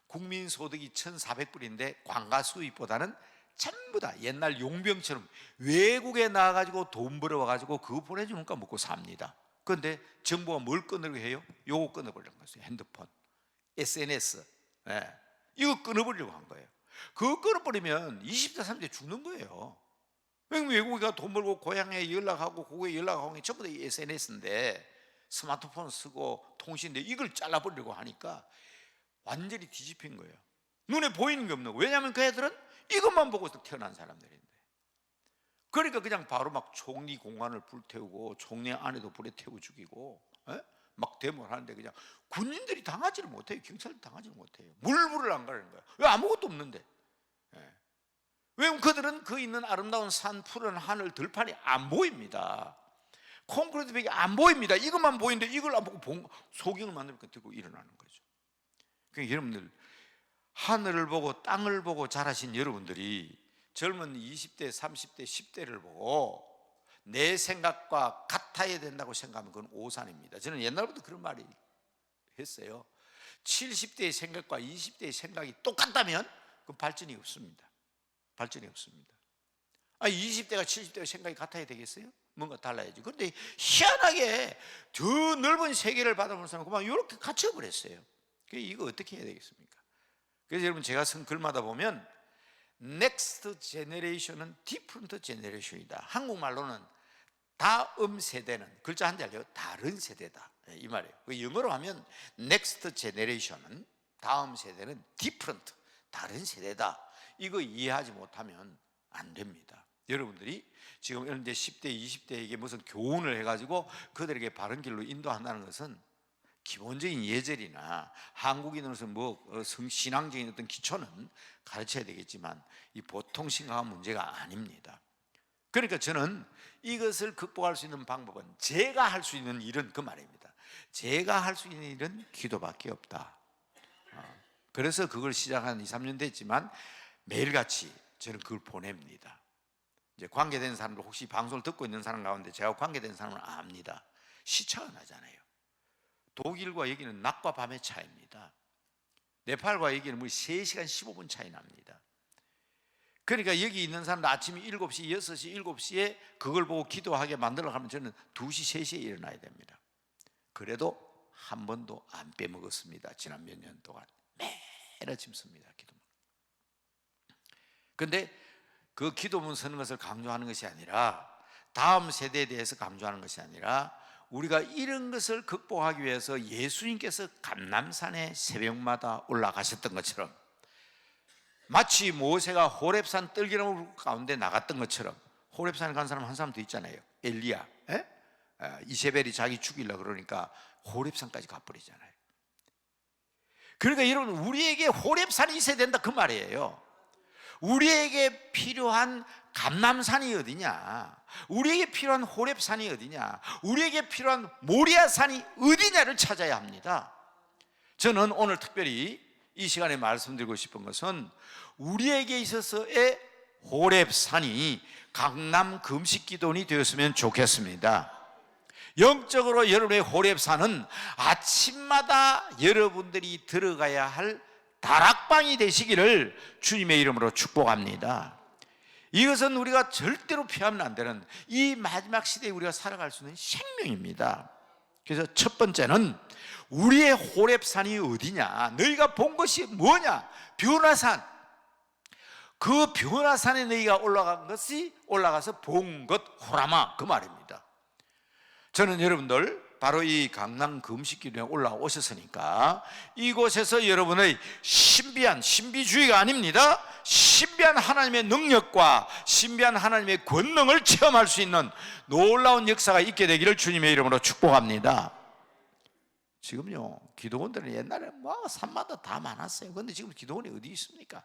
국민 소득이 1,400불인데 관가 수입보다는 전부 다 옛날 용병처럼 외국에 나가가지고 돈 벌어와가지고 그거 보내주니까 먹고 삽니다. 그런데 정부가 뭘 끊으려고 해요? 요거 끊어버리는 거죠. 핸드폰, SNS, 이거 끊어버리려고 한 거예요. 그거 끊어버리면 20대 30대 죽는 거예요. 외국에 돈 벌고 고향에 연락하고 고국에 연락하고 전부 다 SNS인데 스마트폰 쓰고 통신인데 이걸 잘라버리려고 하니까 완전히 뒤집힌 거예요. 눈에 보이는 게 없는 거예요. 왜냐하면 그 애들은 이것만 보고 태어난 사람들인데, 그러니까 그냥 바로 막 총리 공간을 불태우고 총리 안에도 불에 태워 죽이고 막 데모를 하는데 그냥 군인들이 당하지를 못해요. 경찰도 당하지를 못해요. 물불을 안 가리는 거예요. 왜? 아무것도 없는데. 왜냐면 그들은 그 있는 아름다운 산, 푸른 하늘, 들판이 안 보입니다. 콘크리트 벽이 안 보입니다. 이것만 보이는데 이걸 안 보고 소경을 만들고 들고 일어나는 거죠. 그러니까 여러분들, 하늘을 보고 땅을 보고 자라신 여러분들이 젊은 20대, 30대, 10대를 보고 내 생각과 같아야 된다고 생각하면 그건 오산입니다. 저는 옛날부터 그런 말이 했어요. 70대의 생각과 20대의 생각이 똑같다면 그건 발전이 없습니다. 발전이 없습니다. 20대가 70대와 생각이 같아야 되겠어요? 뭔가 달라야지. 그런데 희한하게 저 넓은 세계를 받아보면서 그만 이렇게 갇혀버렸어요. 이거 어떻게 해야 되겠습니까? 그래서 여러분, 제가 쓴 글마다 보면 Next generation은 different generation이다. 한국말로는 다음 세대는, 글자 한 자리요, 다른 세대다, 이 말이에요. 영어로 하면 Next generation은, 다음 세대는 different, 다른 세대다. 이거 이해하지 못하면 안 됩니다. 여러분들이 지금 현재 10대, 20대에게 무슨 교훈을 해가지고 그들에게 바른 길로 인도한다는 것은 기본적인 예절이나 한국인으로서 신앙적인 어떤 기초는 가르쳐야 되겠지만 이 보통 심각한 문제가 아닙니다. 그러니까 저는 이것을 극복할 수 있는 방법은, 제가 할 수 있는 일은 그 말입니다. 제가 할 수 있는 일은 기도밖에 없다. 그래서 그걸 시작한 2, 3년 됐지만 매일같이 저는 그걸 보냅니다. 이제 관계된 사람들, 혹시 방송을 듣고 있는 사람 가운데 제가 관계된 사람은 압니다. 시차가 나잖아요. 독일과 여기는 낮과 밤의 차이입니다. 네팔과 여기는 3시간 15분 차이 납니다. 그러니까 여기 있는 사람들 아침 7시, 6시, 7시에 그걸 보고 기도하게 만들려고 하면 저는 2시, 3시에 일어나야 됩니다. 그래도 한 번도 안 빼먹었습니다. 지난 몇 년 동안 매일 아침 씁니다. 기도문. 그런데 그 기도문 쓰는 것을 강조하는 것이 아니라, 다음 세대에 대해서 강조하는 것이 아니라, 우리가 이런 것을 극복하기 위해서 예수님께서 감람산에 새벽마다 올라가셨던 것처럼, 마치 모세가 호렙산 떨기나무 가운데 나갔던 것처럼, 호렙산에 간 사람 한 사람 더 있잖아요. 엘리야. 이세벨이 자기 죽이려고 그러니까 호렙산까지 가버리잖아요. 그러니까 여러분, 우리에게 호렙산이 있어야 된다, 그 말이에요. 우리에게 필요한 감람산이 어디냐, 우리에게 필요한 호렙산이 어디냐, 우리에게 필요한 모리아산이 어디냐를 찾아야 합니다. 저는 오늘 특별히 이 시간에 말씀드리고 싶은 것은, 우리에게 있어서의 호렙산이 강남 금식기도원이 되었으면 좋겠습니다. 영적으로 여러분의 호렙산은 아침마다 여러분들이 들어가야 할 다락방이 되시기를 주님의 이름으로 축복합니다. 이것은 우리가 절대로 피하면 안 되는, 이 마지막 시대에 우리가 살아갈 수 있는 생명입니다. 그래서 첫 번째는 우리의 호렙산이 어디냐, 너희가 본 것이 뭐냐, 변화산. 그 변화산에 너희가 올라가서 본 것 호라마, 그 말입니다. 저는 여러분들 바로 이 강남 금식기도에 올라오셨으니까 이곳에서 여러분의 신비한, 신비주의가 아닙니다, 신비한 하나님의 능력과 신비한 하나님의 권능을 체험할 수 있는 놀라운 역사가 있게 되기를 주님의 이름으로 축복합니다. 지금요, 기도원들은 옛날에 뭐 산마다 다 많았어요. 그런데 지금 기도원이 어디 있습니까?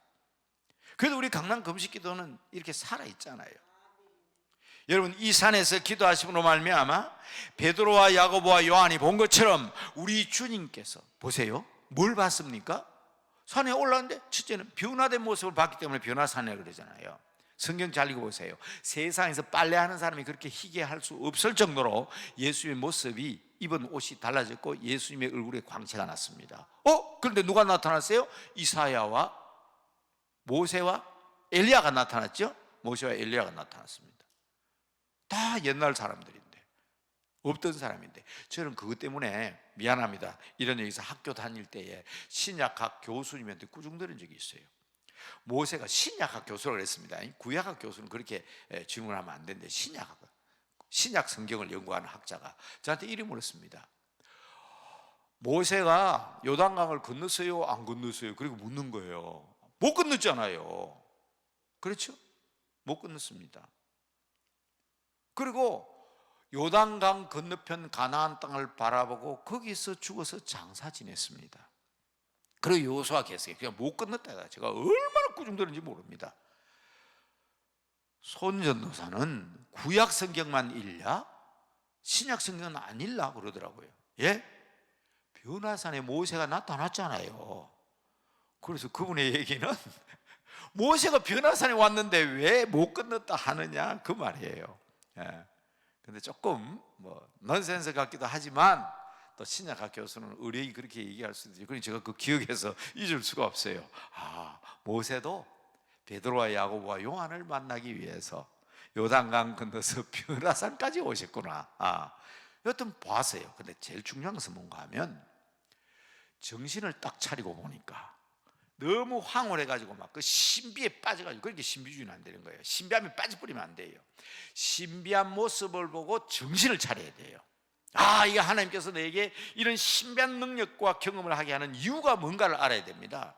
그래도 우리 강남 금식기도는 이렇게 살아있잖아요. 여러분, 이 산에서 기도하심으로 말미암아 베드로와 야고보와 요한이 본 것처럼 우리 주님께서 보세요, 뭘 봤습니까? 산에 올라왔는데 첫째는 변화된 모습을 봤기 때문에 변화산이라고 그러잖아요. 성경 잘 읽어보세요. 세상에서 빨래하는 사람이 그렇게 희귀할 수 없을 정도로 예수님의 모습이, 입은 옷이 달라졌고 예수님의 얼굴에 광채가 났습니다. 그런데 누가 나타났어요? 이사야와 모세와 엘리야가 나타났죠. 모세와 엘리야가 나타났습니다. 다 옛날 사람들인데, 없던 사람인데, 저는 그것 때문에 미안합니다. 이런 여기서 학교 다닐 때에 신약학 교수님한테 꾸중들은 적이 있어요. 모세가 신약학 교수라고 그랬습니다. 구약학 교수는 그렇게 질문하면 안 되는데 신약 성경을 연구하는 학자가 저한테 이렇게 물었습니다. 모세가 요단강을 건넜어요, 안 건넜어요? 그리고 묻는 거예요. 못 건넜잖아요. 그렇죠? 못 건넜습니다. 그리고 요단강 건너편 가나안 땅을 바라보고 거기서 죽어서 장사 지냈습니다. 그리고 여호수아 계세요. 그냥 못 건넜다. 제가 얼마나 꾸중들었는지 모릅니다. 손전도사는 구약 성경만 읽냐? 신약 성경은 안 읽라 그러더라고요. 예? 변화산에 모세가 나타났잖아요. 그래서 그분의 얘기는 모세가 변화산에 왔는데 왜 못 건넜다 하느냐, 그 말이에요. 예. 근데 조금 넌센스 같기도 하지만 또 신약학 교수는 의뢰이 그렇게 얘기할 수도 있죠. 그러니 제가 그 기억에서 잊을 수가 없어요. 모세도 베드로와 야고보와 요한을 만나기 위해서 요단강 건너서 변화산까지 오셨구나. 여튼 봤어요. 근데 제일 중요한 것은 뭔가 하면 정신을 딱 차리고 보니까 너무 황홀해가지고 막 그 신비에 빠져가지고, 그렇게 신비주의는 안 되는 거예요. 신비함에 빠져버리면 안 돼요. 신비한 모습을 보고 정신을 차려야 돼요. 이게 하나님께서 내게 이런 신비한 능력과 경험을 하게 하는 이유가 뭔가를 알아야 됩니다.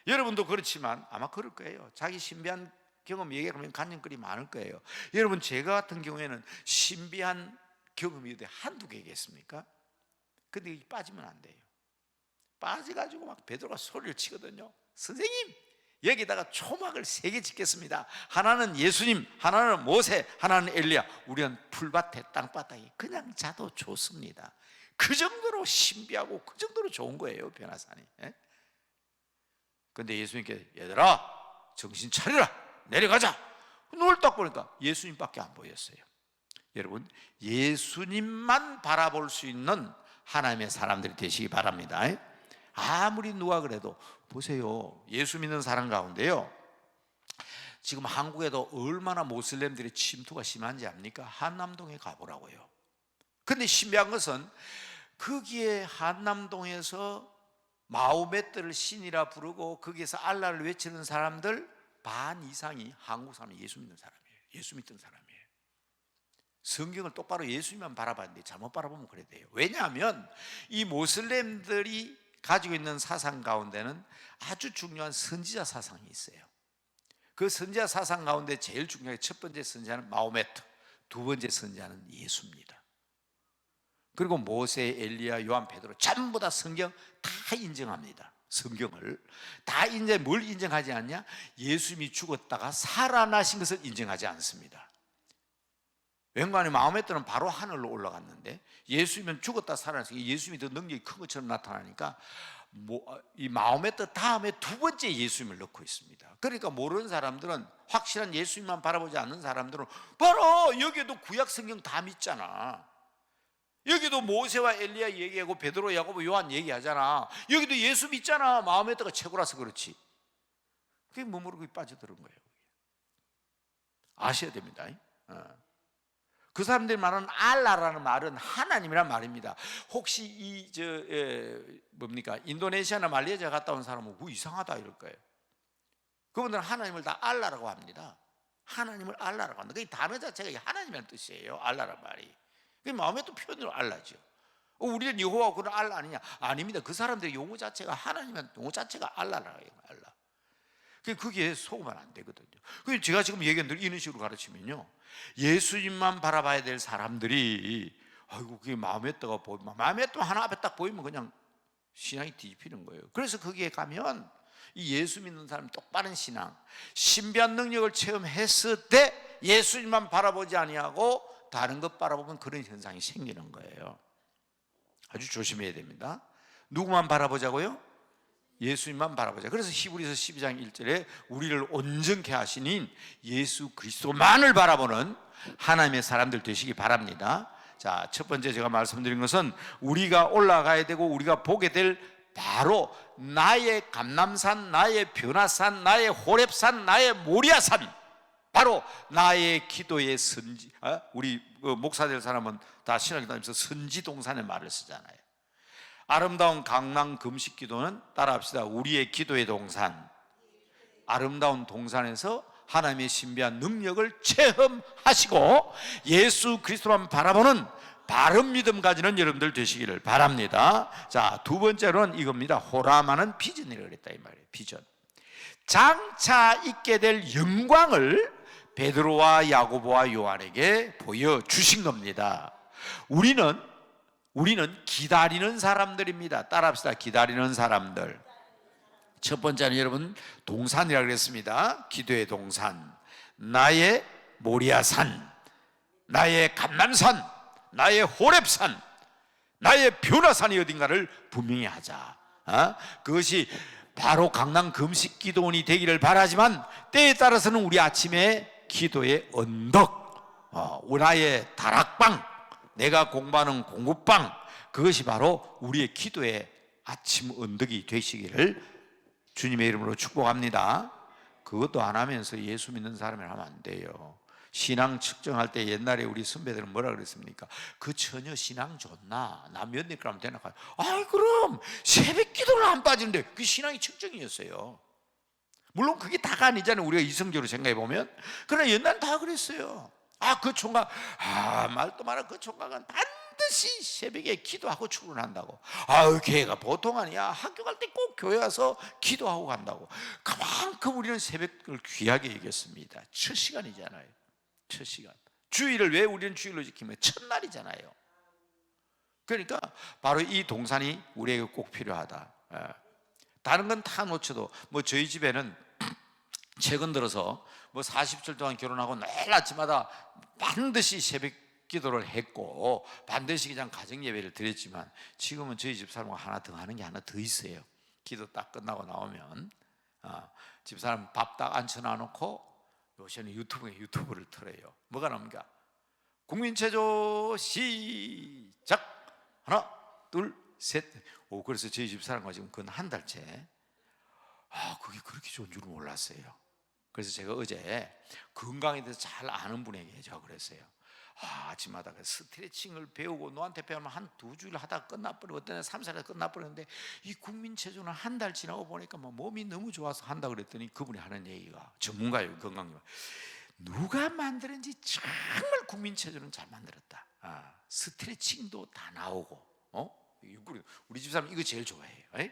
여러분도 그렇지만 아마 그럴 거예요. 자기 신비한 경험 얘기하면 간증거리 많을 거예요. 여러분, 제가 같은 경우에는 신비한 경험이 한두 개겠습니까? 근데 여기 빠지면 안 돼요. 빠져가지고 막 베드로가 소리를 치거든요. 선생님, 여기다가 초막을 3개 짓겠습니다. 하나는 예수님, 하나는 모세, 하나는 엘리야. 우리는 풀밭에 땅바닥에 그냥 자도 좋습니다. 그 정도로 신비하고 그 정도로 좋은 거예요, 변화산이. 그런데 예수님께 얘들아 정신 차리라, 내려가자. 눈을 딱 보니까 예수님밖에 안 보였어요. 여러분, 예수님만 바라볼 수 있는 하나님의 사람들이 되시기 바랍니다. 아무리 누가 그래도 보세요, 예수 믿는 사람 가운데요, 지금 한국에도 얼마나 모슬렘들의 침투가 심한지 압니까? 한남동에 가보라고요. 근데 신비한 것은 거기에 한남동에서 마호메트를 신이라 부르고 거기에서 알라를 외치는 사람들 반 이상이 한국 사람이 예수 믿는 사람이에요. 예수 믿던 사람이에요. 성경을 똑바로 예수님만 바라봤는데 잘못 바라보면 그래 돼요. 왜냐하면 이 모슬렘들이 가지고 있는 사상 가운데는 아주 중요한 선지자 사상이 있어요. 그 선지자 사상 가운데 제일 중요한 첫 번째 선지자는 마호메트, 두 번째 선지자는 예수입니다. 그리고 모세, 엘리야, 요한, 베드로 전부 다 성경 다 인정합니다. 성경을 다 뭘 인정하지 않냐? 예수님이 죽었다가 살아나신 것을 인정하지 않습니다. 왠가하면 마호메트는 바로 하늘로 올라갔는데 예수님은 죽었다 살아났으니까 예수님이 더 능력이 큰 것처럼 나타나니까 이 마호메트 다음에 두 번째 예수님을 넣고 있습니다. 그러니까 모르는 사람들은, 확실한 예수님만 바라보지 않는 사람들은 바로 여기에도 구약 성경 다 믿잖아. 여기도 모세와 엘리야 얘기하고 베드로, 야고보, 요한 얘기하잖아. 여기도 예수 믿잖아. 마호메트가 최고라서 그렇지. 그게 머무르고 빠져들은 거예요. 아셔야 됩니다. 그 사람들이 말하는 알라라는 말은 하나님이란 말입니다. 혹시 인도네시아나 말레이시아 갔다 온 사람은 이상하다 이럴 거예요. 그분들은 하나님을 다 알라라고 합니다. 하나님을 알라라고 합니다. 그 단어 자체가 하나님이라는 뜻이에요. 알라란 말이. 그게 마음에 또 표현으로 알라죠. 우리는 여호와 그는 알라 아니냐? 아닙니다. 그 사람들의 용어 자체가 하나님은 용어 자체가 알라라요. 알라. 그게 속으면 안 되거든요. 그래서 제가 지금 얘기한 대로 이런 식으로 가르치면요, 예수님만 바라봐야 될 사람들이 아이고 그게 마음에 떠가 보이면, 마음에 떠 하나 앞에 딱 보이면 그냥 신앙이 뒤집히는 거예요. 그래서 거기에 가면 이 예수 믿는 사람 똑바른 신앙, 신비한 능력을 체험했을 때 예수님만 바라보지 아니하고 다른 것 바라보면 그런 현상이 생기는 거예요. 아주 조심해야 됩니다. 누구만 바라보자고요? 예수님만 바라보자. 그래서 히브리서 12장 1절에 우리를 온전케 하시닌 예수 그리스도만을 바라보는 하나님의 사람들 되시기 바랍니다. 자, 첫 번째 제가 말씀드린 것은 우리가 올라가야 되고 우리가 보게 될 바로 나의 감람산, 나의 변화산, 나의 호렙산, 나의 모리아산, 바로 나의 기도의 선지. 우리 목사될 사람은 다 신학교 다니면서 선지동산의 말을 쓰잖아요. 아름다운 강남 금식 기도는 따라합시다. 우리의 기도의 동산. 아름다운 동산에서 하나님의 신비한 능력을 체험하시고 예수 그리스도만 바라보는 바른 믿음 가지는 여러분들 되시기를 바랍니다. 자, 두 번째로는 이겁니다. 호람하는 비전이라고 그랬다 이 말이에요. 비전. 장차 있게 될 영광을 베드로와 야고보와 요한에게 보여주신 겁니다. 우리는 기다리는 사람들입니다. 따라합시다. 기다리는 사람들. 첫 번째는 여러분 동산이라고 그랬습니다. 기도의 동산. 나의 모리아산, 나의 감람산, 나의 호렙산, 나의 변화산이 어딘가를 분명히 하자. 그것이 바로 강남 금식 기도원이 되기를 바라지만 때에 따라서는 우리 아침에 기도의 언덕, 나의 다락방, 내가 공부하는 공부방, 그것이 바로 우리의 기도의 아침 언덕이 되시기를 주님의 이름으로 축복합니다. 그것도 안 하면서 예수 믿는 사람이 하면 안 돼요. 신앙 측정할 때 옛날에 우리 선배들은 뭐라 그랬습니까? 그 처녀 신앙 좋나? 나 몇 년 그러면 되나? 아이 그럼 새벽 기도를 안 빠지는데 그 신앙이 측정이었어요. 물론 그게 다가 아니잖아요. 우리가 이성적으로 생각해 보면. 그러나 옛날엔 다 그랬어요. 그 총각, 말도 마라. 그 총각은 반드시 새벽에 기도하고 출근한다고. 걔가 보통 아니야. 학교 갈 때 꼭 교회 와서 기도하고 간다고. 그만큼 우리는 새벽을 귀하게 여겼습니다. 첫 시간이잖아요. 첫 시간. 주일을 왜 우리는 주일로 지키면 첫날이잖아요. 그러니까 바로 이 동산이 우리에게 꼭 필요하다. 다른 건 다 놓쳐도 저희 집에는 최근 들어서 40절 동안 결혼하고 매일 아침마다 반드시 새벽 기도를 했고 반드시 그냥 가정 예배를 드렸지만 지금은 저희 집사람과 하나 더 하는 게 하나 더 있어요. 기도 딱 끝나고 나오면 집사람 밥 딱 앉혀놔 놓고 요새는 유튜브를 틀어요. 뭐가 나옵니까? 국민체조 시작! 하나 둘 셋. 그래서 저희 집사람과 지금 그건 한 달째 그게 그렇게 좋은 줄은 몰랐어요. 그래서 제가 어제 건강에 대해서 잘 아는 분에게 제가 그랬어요. 아침마다 스트레칭을 배우고 너한테 배우면 한 2주일 하다가 끝나버리고 어떤 애 3-4일 끝나버리는데 이 국민체조는 한 달 지나고 보니까 몸이 너무 좋아서 한다 그랬더니 그분이 하는 얘기가, 전문가예요. 건강님, 누가 만드는지 정말 국민체조는 잘 만들었다. 스트레칭도 다 나오고 우리 집사람 이거 제일 좋아해요.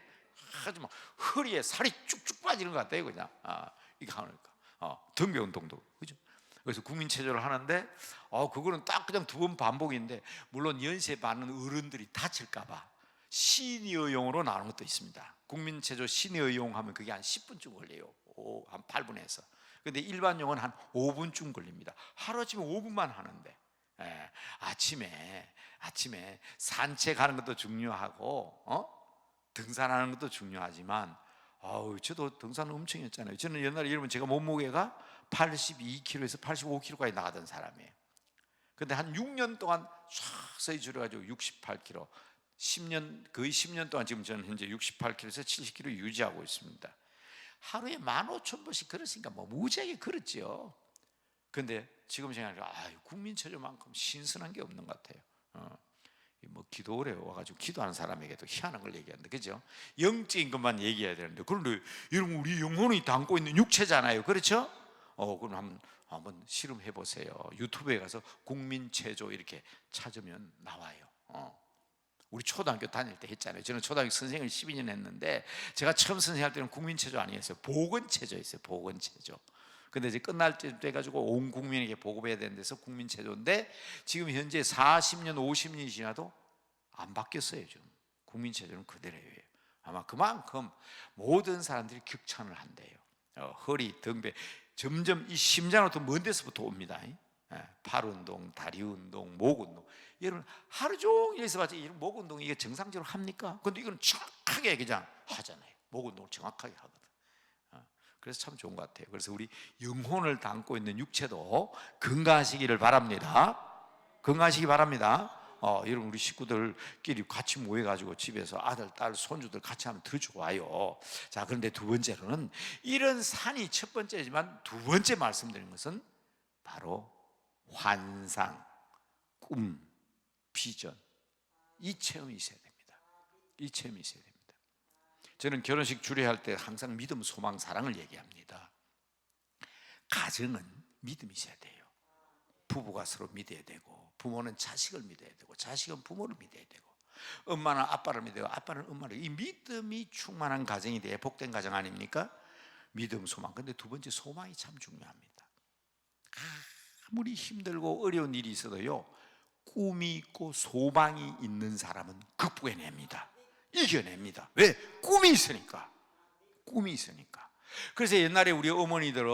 하지만 허리에 살이 쭉쭉 빠지는 것 같아요. 그냥 이거 하니까 등배 운동도 그죠? 그래서 국민체조를 하는데 그거는 딱 그냥 2번 반복인데 물론 연세 많은 어른들이 다칠까봐 시니어용으로 나오는 것도 있습니다. 국민체조 시니어용 하면 그게 한 10분쯤 걸려요. 한 8분에서. 근데 일반용은 한 5분쯤 걸립니다. 하루아침에 5분만 하는데 아침에 산책하는 것도 중요하고 등산하는 것도 중요하지만 저도 등산을 엄청 했잖아요. 저는 옛날에 여러분 제가 몸무게가 82kg에서 85kg까지 나가던 사람이에요. 근데 한 6년 동안 서서히 줄여가지고 68kg, 거의 10년 동안 지금 저는 현재 68kg에서 70kg 유지하고 있습니다. 하루에 15,000번씩 걸었으니까 무지하게 걸었죠. 근데 지금 생각하니까 국민체조만큼 신선한 게 없는 것 같아요. 기도오래 와가지고 기도하는 사람에게도 희한한 걸 얘기하는데, 그죠? 영적인 것만 얘기해야 되는데, 그런데 여러분 우리 영혼이 담고 있는 육체잖아요, 그렇죠? 그럼 한번 실험해 보세요. 유튜브에 가서 국민체조 이렇게 찾으면 나와요. 우리 초등학교 다닐 때 했잖아요. 저는 초등학교 선생을 12년 했는데 제가 처음 선생할 때는 국민체조 아니었어요. 보건체조였어요. 보건체조. 근데 이제 끝날 때 돼가지고 온 국민에게 보급해야 되는 데서 국민체조인데 지금 현재 40년, 50년이 지나도 안 바뀌었어요. 지금 국민체조는 그대로예요. 아마 그만큼 모든 사람들이 극찬을 한대요. 허리, 등배, 점점 이 심장으로부터 먼 데서부터 옵니다. 팔 운동, 다리 운동, 목 운동. 여러분 하루 종일 있어봤자 이런 목 운동 이게 정상적으로 합니까? 근데 이건 정확하게 그냥 하잖아요. 목 운동을 정확하게 하거든. 그래서 참 좋은 것 같아요. 그래서 우리 영혼을 담고 있는 육체도 건강하시기를 바랍니다. 건강하시기 바랍니다. 여러분 우리 식구들끼리 같이 모여가지고 집에서 아들, 딸, 손주들 같이 하면 더 좋아요. 자, 그런데 두 번째로는 이런 산이 첫 번째지만 두 번째 말씀드린 것은 바로 환상, 꿈, 비전, 이 체험이 있어야 됩니다. 이 체험이 있어야 됩니다. 저는 결혼식 주례할 때 항상 믿음, 소망, 사랑을 얘기합니다. 가정은 믿음이 있어야 돼요. 부부가 서로 믿어야 되고, 부모는 자식을 믿어야 되고, 자식은 부모를 믿어야 되고, 엄마는 아빠를 믿어야 되고, 아빠는 엄마를. 이 믿음이 충만한 가정이 돼야 복된 가정 아닙니까? 믿음, 소망. 근데 두 번째 소망이 참 중요합니다. 아무리 힘들고 어려운 일이 있어도요, 꿈이 있고 소망이 있는 사람은 극복해냅니다. 이겨냅니다. 왜? 꿈이 있으니까. 꿈이 있으니까. 그래서 옛날에 우리 어머니들은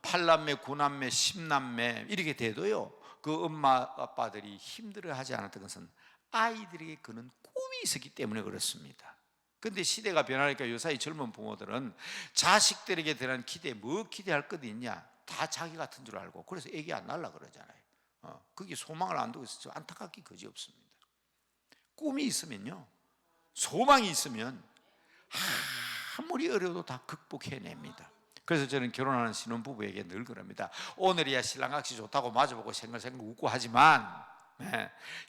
8남매, 9남매, 10남매 이렇게 돼도요, 그 엄마 아빠들이 힘들어하지 않았던 것은 아이들에게 그는 꿈이 있었기 때문에 그렇습니다. 근데 시대가 변하니까 요사이 젊은 부모들은 자식들에게 대한 기대, 뭐 기대할 것도 있냐, 다 자기 같은 줄 알고, 그래서 애기 안 낳으려고 그러잖아요. 그게 소망을 안 두고 있어서 안타깝기 그지없습니다. 꿈이 있으면요, 소망이 있으면 아무리 어려워도 다 극복해냅니다. 그래서 저는 결혼하는 신혼부부에게 늘 그럽니다. 오늘이야 신랑같이 좋다고 마주보고 생글생글 웃고 하지만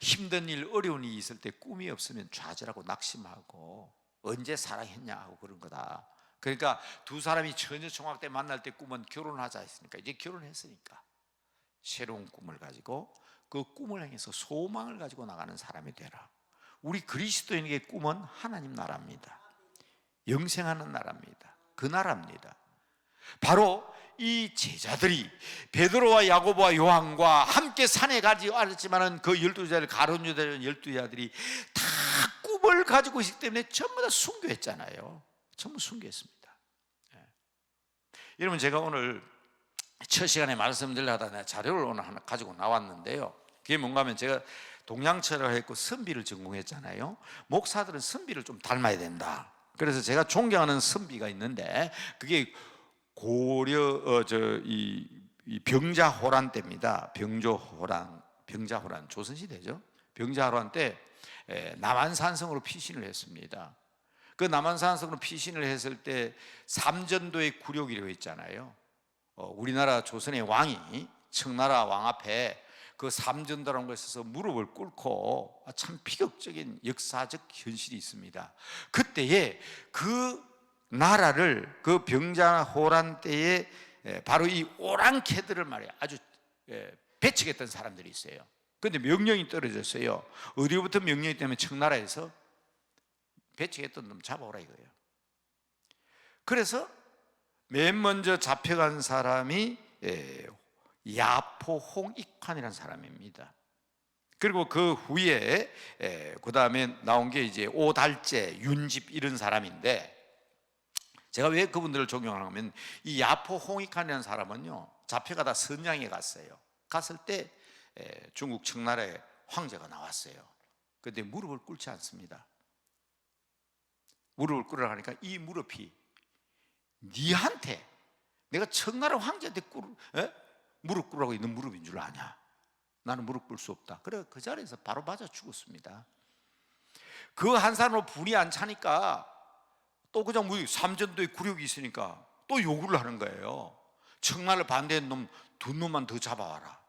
힘든 일, 어려운 일이 있을 때 꿈이 없으면 좌절하고 낙심하고 언제 사랑했냐 하고 그런 거다. 그러니까 두 사람이 처녀총각 때 만날 때 꿈은 결혼하자 했으니까 이제 결혼했으니까 새로운 꿈을 가지고 그 꿈을 향해서 소망을 가지고 나가는 사람이 되라. 우리 그리스도인에게 꿈은 하나님 나라입니다. 영생하는 나라입니다. 그 나라입니다. 바로 이 제자들이 베드로와 야고보와 요한과 함께 산에 가지 않았지만 그 12제자들, 가룟 유다 12제자들이 다 꿈을 가지고 있기 때문에 전부 다 순교했잖아요. 전부 순교했습니다. 여러분, 제가 오늘 첫 시간에 말씀드리려다 내가 자료를 오늘 하나 가지고 나왔는데요, 그게 뭔가 하면 제가 동양철학을 했고 선비를 전공했잖아요. 목사들은 선비를 좀 닮아야 된다. 그래서 제가 존경하는 선비가 있는데 그게 고려 이 병자호란 때입니다. 병자호란 조선시대죠. 병자호란 때 남한산성으로 피신을 했습니다. 그 남한산성으로 피신을 했을 때 삼전도의 굴욕이라고 있잖아요. 우리나라 조선의 왕이 청나라 왕 앞에 그 삼전도라는 것에 있어서 무릎을 꿇고 참 비극적인 역사적 현실이 있습니다. 그때에 그 나라를 그 병자호란 때에 바로 이 오랑캐들을 말이에요, 아주 배척했던 사람들이 있어요. 그런데 명령이 떨어졌어요. 어디부터 명령이 때문에 청나라에서 배척했던 놈 잡아오라 이거예요. 그래서 맨 먼저 잡혀간 사람이 야포 홍익환이라는 사람입니다. 그리고 그 후에 그 다음에 나온 게 이제 오달재, 윤집 이런 사람인데, 제가 왜 그분들을 존경하냐면 이 야포 홍익환이라는 사람은요, 잡혀가다 선양에 갔어요. 갔을 때 중국 청나라의 황제가 나왔어요. 그런데 무릎을 꿇지 않습니다. 무릎을 꿇으라 하니까 이 무릎이 니한테, 내가 청나라 황제한테 무릎 꿇으라고 있는 무릎인 줄 아냐? 나는 무릎 꿇을 수 없다. 그래 그 자리에서 바로 맞아 죽었습니다. 그 한 사람으로 분이 안 차니까 또 그냥 삼전도에 굴욕이 있으니까 또 요구를 하는 거예요. 청나라를 반대한 놈 두 놈만 더 잡아와라.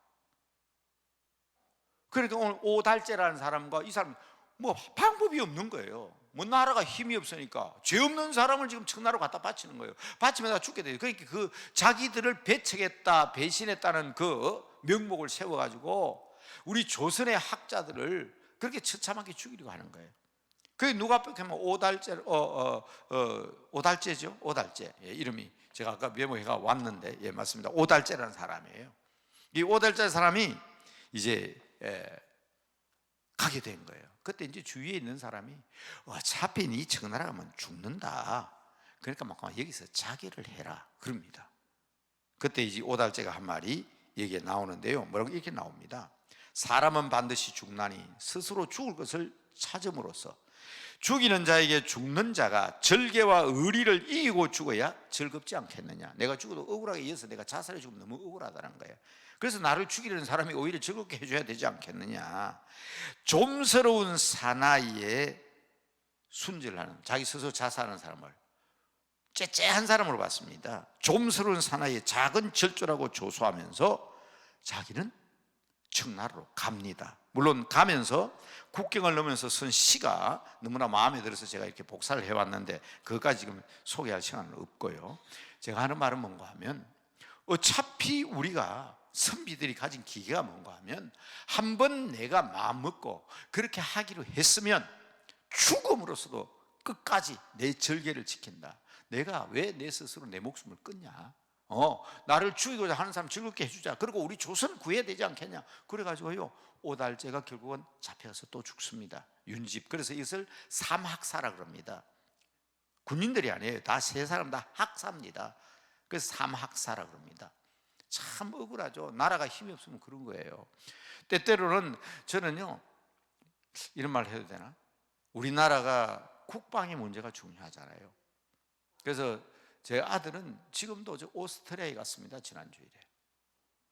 그러니까 오늘 오달재라는 사람과 이 사람 뭐 방법이 없는 거예요. 뭐 나라가 힘이 없으니까 죄 없는 사람을 지금 청나라로 갖다 바치는 거예요. 바치면 다 죽게 돼요. 그러니까 그 자기들을 배척했다, 배신했다는 그 명목을 세워가지고 우리 조선의 학자들을 그렇게 처참하게 죽이려고 하는 거예요. 그게 누가 뻑하면 오달째죠. 오달째. 예, 이름이 제가 아까 메모해가 왔는데, 예, 맞습니다. 오달째라는 사람이에요. 이 오달째 사람이 이제 가게 된 거예요. 그때 이제 주위에 있는 사람이 어차피 니 청나라 가면 죽는다. 그러니까 막 여기서 자결을 해라. 그럽니다. 그때 이제 오달째가 한 말이 여기에 나오는데요. 뭐라고 이렇게 나옵니다. 사람은 반드시 죽나니 스스로 죽을 것을 찾음으로써 죽이는 자에게 죽는 자가 절개와 의리를 이기고 죽어야 즐겁지 않겠느냐. 내가 죽어도 억울하게 이어서 내가 자살해 죽으면 너무 억울하다는 거예요. 그래서 나를 죽이려는 사람이 오히려 즐겁게 해줘야 되지 않겠느냐. 좀스러운 사나이에 순절하는, 자기 스스로 자살하는 사람을 째째한 사람으로 봤습니다. 좀스러운 사나이에 작은 절조라고 조소하면서 자기는 청나라로 갑니다. 물론 가면서 국경을 넘으면서 쓴 시가 너무나 마음에 들어서 제가 이렇게 복사를 해왔는데 그것까지 지금 소개할 시간은 없고요. 제가 하는 말은 뭔가 하면, 어차피 우리가 선비들이 가진 기계가 뭔가 하면, 한번 내가 마음 먹고 그렇게 하기로 했으면 죽음으로서도 끝까지 내 절개를 지킨다. 내가 왜 내 스스로 내 목숨을 끊냐. 나를 죽이고자 하는 사람 즐겁게 해주자. 그리고 우리 조선 구해야 되지 않겠냐. 그래가지고요, 오달째가 결국은 잡혀서 또 죽습니다. 윤집. 그래서 이것을 삼학사라 그럽니다. 군인들이 아니에요. 다 세 사람 다 학사입니다. 그래서 삼학사라 그럽니다. 참 억울하죠. 나라가 힘이 없으면 그런 거예요. 때때로는 저는요, 이런 말 해도 되나? 우리나라가 국방의 문제가 중요하잖아요. 그래서 제 아들은 지금도 저 오스트리아에 갔습니다. 지난주일에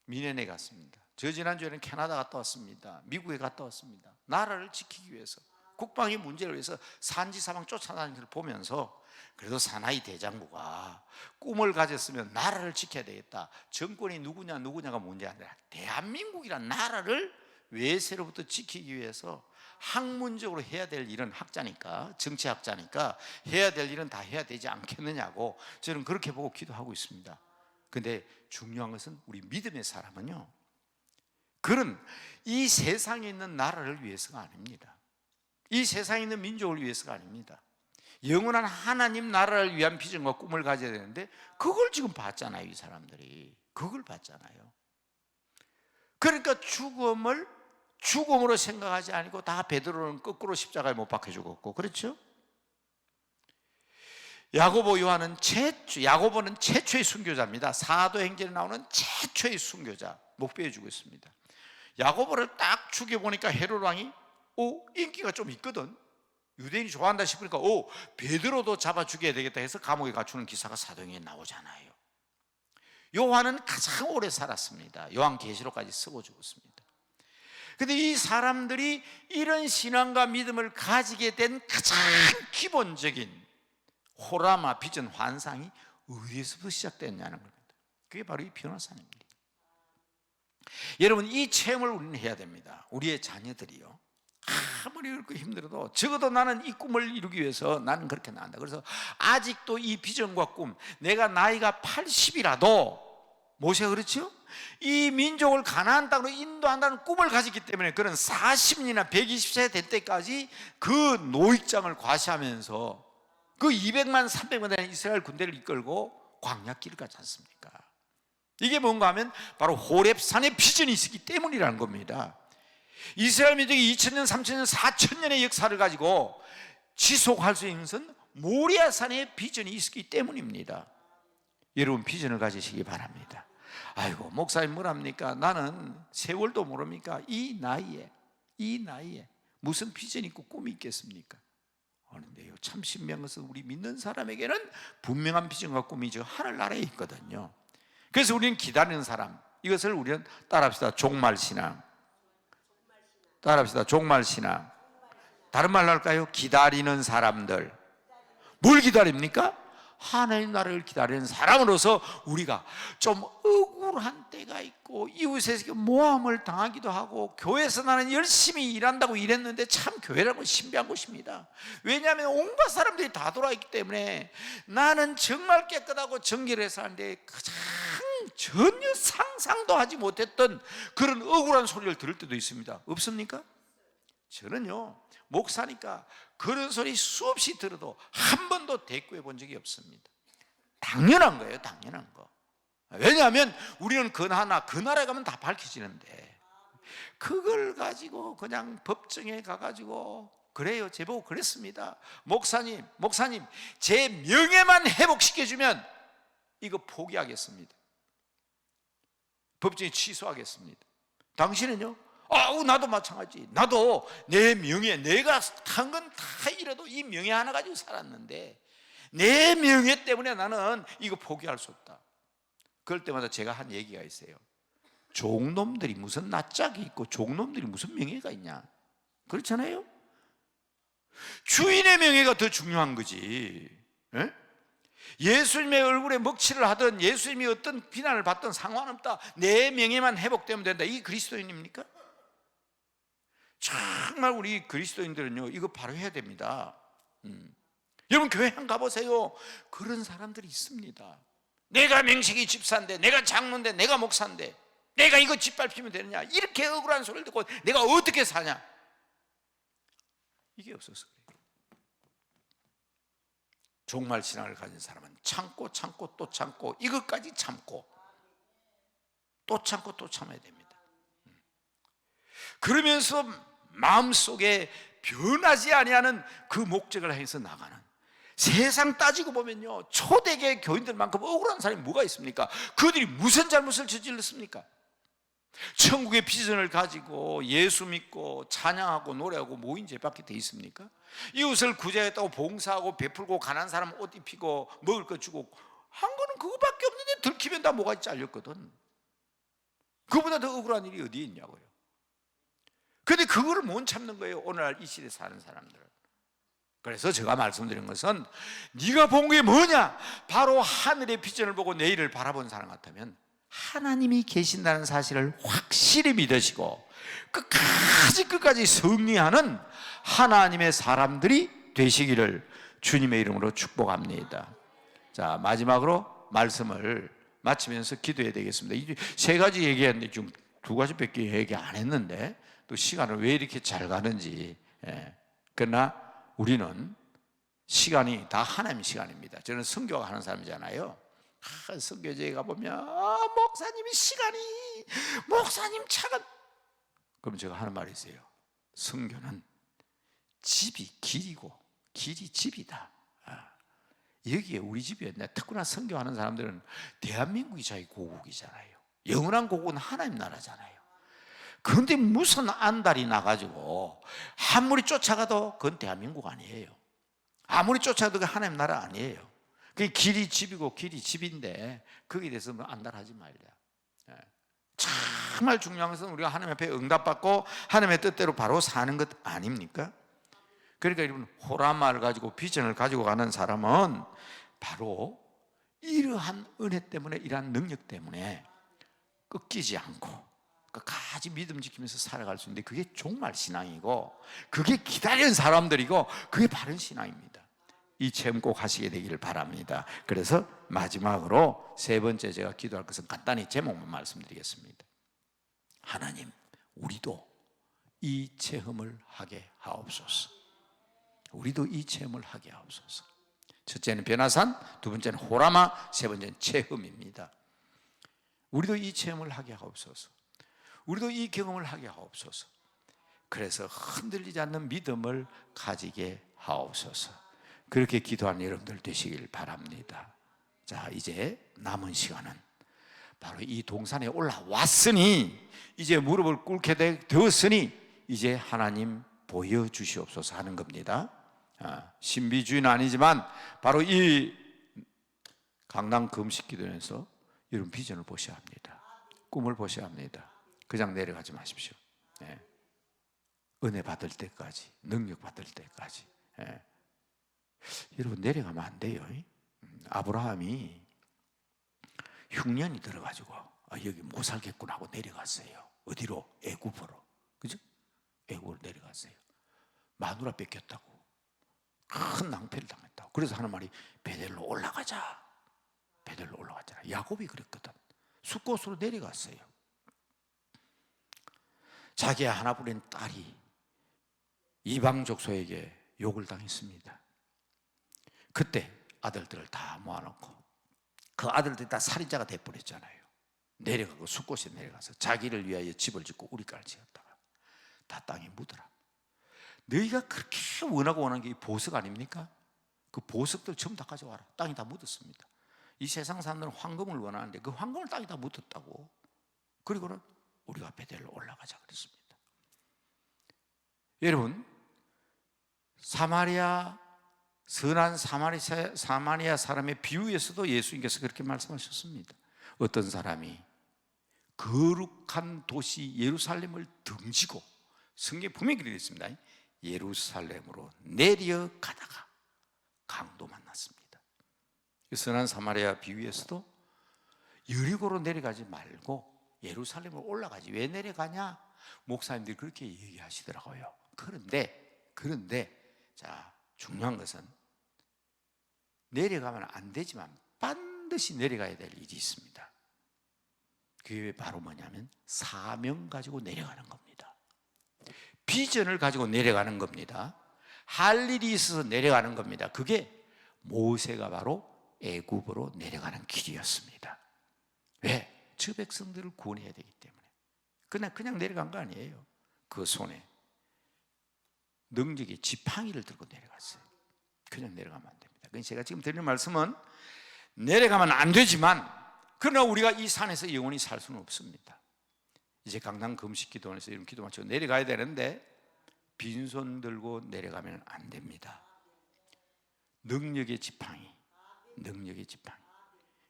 미네네 갔습니다. 저 지난주에는 캐나다 갔다 왔습니다. 미국에 갔다 왔습니다. 나라를 지키기 위해서, 국방의 문제를 위해서 산지사방 쫓아다니는 걸 보면서, 그래도 사나이 대장부가 꿈을 가졌으면 나라를 지켜야 되겠다. 정권이 누구냐가 문제 아니라 대한민국이란 나라를 외세로부터 지키기 위해서 학문적으로 해야 될 일은 학자니까, 정치학자니까 해야 될 일은 다 해야 되지 않겠느냐고 저는 그렇게 보고 기도하고 있습니다. 근데 중요한 것은 우리 믿음의 사람은요, 그런 이 세상에 있는 나라를 위해서가 아닙니다. 이 세상에 있는 민족을 위해서가 아닙니다. 영원한 하나님 나라를 위한 비전과 꿈을 가져야 되는데 그걸 지금 봤잖아요. 이 사람들이 그걸 봤잖아요. 그러니까 죽음으로 생각하지 않고 다 베드로는 거꾸로 십자가에 못 박혀 죽었고, 그렇죠? 야고보는 최초의 순교자입니다. 사도행전에 나오는 최초의 순교자, 목베어 주고 있습니다. 야고보를 딱 죽여보니까 헤롯 왕이 인기가 좀 있거든. 유대인이 좋아한다 싶으니까 베드로도 잡아 죽여야 되겠다 해서 감옥에 갖추는 기사가 사도행전에 나오잖아요. 요한은 가장 오래 살았습니다. 요한계시록까지 쓰고 죽었습니다. 근데 이 사람들이 이런 신앙과 믿음을 가지게 된 가장 기본적인 호라마, 비전, 환상이 어디에서부터 시작됐냐는 겁니다. 그게 바로 이 변호사입니다. 여러분, 이 체험을 우리는 해야 됩니다. 우리의 자녀들이요, 아무리 그렇게 힘들어도 적어도 나는 이 꿈을 이루기 위해서 나는 그렇게 나간다. 그래서 아직도 이 비전과 꿈, 내가 나이가 80이라도 모세가 그렇죠? 이 민족을 가나안 땅으로 인도한다는 꿈을 가졌기 때문에 그런 40년이나 120세 될 때까지 그 노익장을 과시하면서 그 200만 300만 되는 이스라엘 군대를 이끌고 광야길을 가지 않습니까? 이게 뭔가 하면 바로 호렙산의 비전이 있었기 때문이라는 겁니다. 이스라엘 민족이 2000년, 3000년, 4000년의 역사를 가지고 지속할 수 있는 것은 모리아산의 비전이 있었기 때문입니다. 여러분, 비전을 가지시기 바랍니다. 아이고, 목사님 뭐랍니까? 나는 세월도 모릅니까? 이 나이에 무슨 비전이 있고 꿈이 있겠습니까? 하는데요, 참 신비한 것은 우리 믿는 사람에게는 분명한 비전과 꿈이 저 하늘나라에 있거든요. 그래서 우리는 기다리는 사람, 이것을 우리는 따라합시다. 종말신앙. 따라합시다. 종말신앙. 다른 말로 할까요? 기다리는 사람들. 뭘 기다립니까? 하나님 나라를 기다리는 사람으로서 우리가 좀 억울한 때가 있고, 이웃에게 모함을 당하기도 하고, 교회에서 나는 열심히 일한다고 일했는데 참 교회라고 신비한 곳입니다. 왜냐하면 온갖 사람들이 다 돌아있기 때문에 나는 정말 깨끗하고 정결해서 사는데 가장 전혀 상상도 하지 못했던 그런 억울한 소리를 들을 때도 있습니다. 없습니까? 저는요, 목사니까 그런 소리 수없이 들어도 한 번도 대꾸해 본 적이 없습니다. 당연한 거예요, 당연한 거. 왜냐하면 우리는 그 나라에 가면 다 밝혀지는데, 그걸 가지고 그냥 법정에 가가지고, 그래요, 제보고 그랬습니다. 목사님, 제 명예만 회복시켜주면 이거 포기하겠습니다. 법정에 취소하겠습니다. 당신은요? 나도 마찬가지. 나도 내 명예, 내가 한 건 다 잃어도 이 명예 하나 가지고 살았는데 내 명예 때문에 나는 이거 포기할 수 없다. 그럴 때마다 제가 한 얘기가 있어요. 종놈들이 무슨 낯짝이 있고 종놈들이 무슨 명예가 있냐, 그렇잖아요. 주인의 명예가 더 중요한 거지. 에? 예수님의 얼굴에 먹칠을 하든 예수님이 어떤 비난을 받든 상관없다, 내 명예만 회복되면 된다, 이게 그리스도인입니까? 정말 우리 그리스도인들은요, 이거 바로 해야 됩니다. 여러분, 교회 한 가보세요. 그런 사람들이 있습니다. 내가 명식이 집사인데, 내가 장로인데, 내가 목사인데, 내가 이거 짓밟히면 되느냐, 이렇게 억울한 소리를 듣고 내가 어떻게 사냐, 이게 없어서 그래요. 종말 신앙을 가진 사람은 참고 또 참고, 이것까지 참고 또 참고 또 참아야 됩니다. 그러면서 마음속에 변하지 아니하는 그 목적을 향해서 나가는, 세상 따지고 보면요, 초대교회 교인들만큼 억울한 사람이 뭐가 있습니까? 그들이 무슨 잘못을 저질렀습니까? 천국의 비전을 가지고 예수 믿고 찬양하고 노래하고 뭐인 죄밖에 돼 있습니까? 이웃을 구제했다고 봉사하고 베풀고 가난한 사람 옷 입히고 먹을 거 주고 한 거는 그거밖에 없는데 들키면 다 뭐가 잘렸거든. 그보다 더 억울한 일이 어디에 있냐고요. 그런데 그거를 못 참는 거예요, 오늘날 이 시대에 사는 사람들은. 그래서 제가 말씀드린 것은, 네가 본 게 뭐냐? 바로 하늘의 비전을 보고 내일을 바라본 사람 같으면 하나님이 계신다는 사실을 확실히 믿으시고 끝까지 승리하는 하나님의 사람들이 되시기를 주님의 이름으로 축복합니다. 자, 마지막으로 말씀을 마치면서 기도해야 되겠습니다. 이 세 가지 얘기했는데 지금 두 가지밖에 얘기 안 했는데 또 시간을 왜 이렇게 잘 가는지. 그러나 우리는 시간이 다 하나님 시간입니다. 저는 선교하는 사람이잖아요. 선교제에 가보면 목사님이 시간이, 목사님 차가, 그럼 제가 하는 말이 있어요. 선교는 집이 길이고 길이 집이다. 여기에 우리 집이었네. 특히나 선교하는 사람들은 대한민국이 자기 고국이잖아요. 영원한 고국은 하나님 나라잖아요. 그런데 무슨 안달이 나가지고 아무리 쫓아가도 그건 대한민국 아니에요. 아무리 쫓아가도 그건 하나님 나라 아니에요. 그 길이 집이고 길이 집인데 거기에 대해서 뭐 안달하지 말자. 정말 중요한 것은 우리가 하나님 앞에 응답받고 하나님의 뜻대로 바로 사는 것 아닙니까? 그러니까 여러분, 호라마를 가지고 비전을 가지고 가는 사람은 바로 이러한 은혜 때문에, 이러한 능력 때문에 꺾이지 않고 끝까지 믿음 지키면서 살아갈 수 있는데, 그게 종말 신앙이고 그게 기다리는 사람들이고 그게 바른 신앙입니다. 이 체험 꼭 하시게 되기를 바랍니다. 그래서 마지막으로 세 번째 제가 기도할 것은 간단히 제목만 말씀드리겠습니다. 하나님, 우리도 이 체험을 하게 하옵소서. 우리도 이 체험을 하게 하옵소서. 첫째는 변화산, 두 번째는 호라마, 세 번째는 체험입니다. 우리도 이 체험을 하게 하옵소서. 우리도 이 경험을 하게 하옵소서. 그래서 흔들리지 않는 믿음을 가지게 하옵소서. 그렇게 기도하는 여러분들 되시길 바랍니다. 자, 이제 남은 시간은 바로 이 동산에 올라왔으니, 이제 무릎을 꿇게 되었으니 이제 하나님 보여주시옵소서 하는 겁니다. 신비주의는 아니지만 바로 이 강남 금식 기도에서 여러분 비전을 보셔야 합니다. 꿈을 보셔야 합니다. 그냥 내려가지 마십시오. 은혜 받을 때까지, 능력 받을 때까지. 여러분, 내려가면 안 돼요. 아브라함이 흉년이 들어가지고 여기 못 살겠구나 하고 내려갔어요. 어디로? 애굽으로. 그죠? 애굽으로 내려갔어요. 마누라 뺏겼다고 큰 낭패를 당했다고. 그래서 하는 말이 베델로 올라가자. 베델로 올라갔잖아. 야곱이 그랬거든. 숫곳으로 내려갔어요. 자기의 하나뿐인 딸이 이방 족속에게 욕을 당했습니다. 그때 아들들을 다 모아놓고 그 아들들이 다 살인자가 돼버렸잖아요. 내려가고 숲곳에 내려가서 자기를 위하여 집을 짓고 우리가를 지었다가 다 땅에 묻어라. 너희가 그렇게 원하고 원한 게 이 보석 아닙니까? 그 보석들 전부 다 가져와라. 땅이 다 묻었습니다. 이 세상 사람들은 황금을 원하는데 그 황금을 땅에 다 묻었다고. 그리고는 우리가 베델로 올라가자 그랬습니다. 여러분, 선한 사마리아 사람의 비유에서도 예수님께서 그렇게 말씀하셨습니다. 어떤 사람이 거룩한 도시 예루살렘을 등지고, 성경에 분명히 그렇게 있습니다. 예루살렘으로 내려가다가 강도 만났습니다. 선한 사마리아 비유에서도 여리고로 내려가지 말고 예루살렘으로 올라가지. 왜 내려가냐? 목사님들이 그렇게 얘기하시더라고요. 그런데 자, 중요한 것은 내려가면 안 되지만 반드시 내려가야 될 일이 있습니다. 그게 바로 뭐냐면 사명 가지고 내려가는 겁니다. 비전을 가지고 내려가는 겁니다. 할 일이 있어서 내려가는 겁니다. 그게 모세가 바로 애굽으로 내려가는 길이었습니다. 왜? 저 백성들을 구원해야 되기 때문에. 그냥 내려간 거 아니에요. 그 손에 능력의 지팡이를 들고 내려갔어요. 그냥 내려가면 안 됩니다. 그래서 제가 지금 드리는 말씀은 내려가면 안 되지만, 그러나 우리가 이 산에서 영원히 살 수는 없습니다. 이제 강당 금식 기도원에서 이런 기도 마치고 내려가야 되는데 빈손 들고 내려가면 안 됩니다. 능력의 지팡이.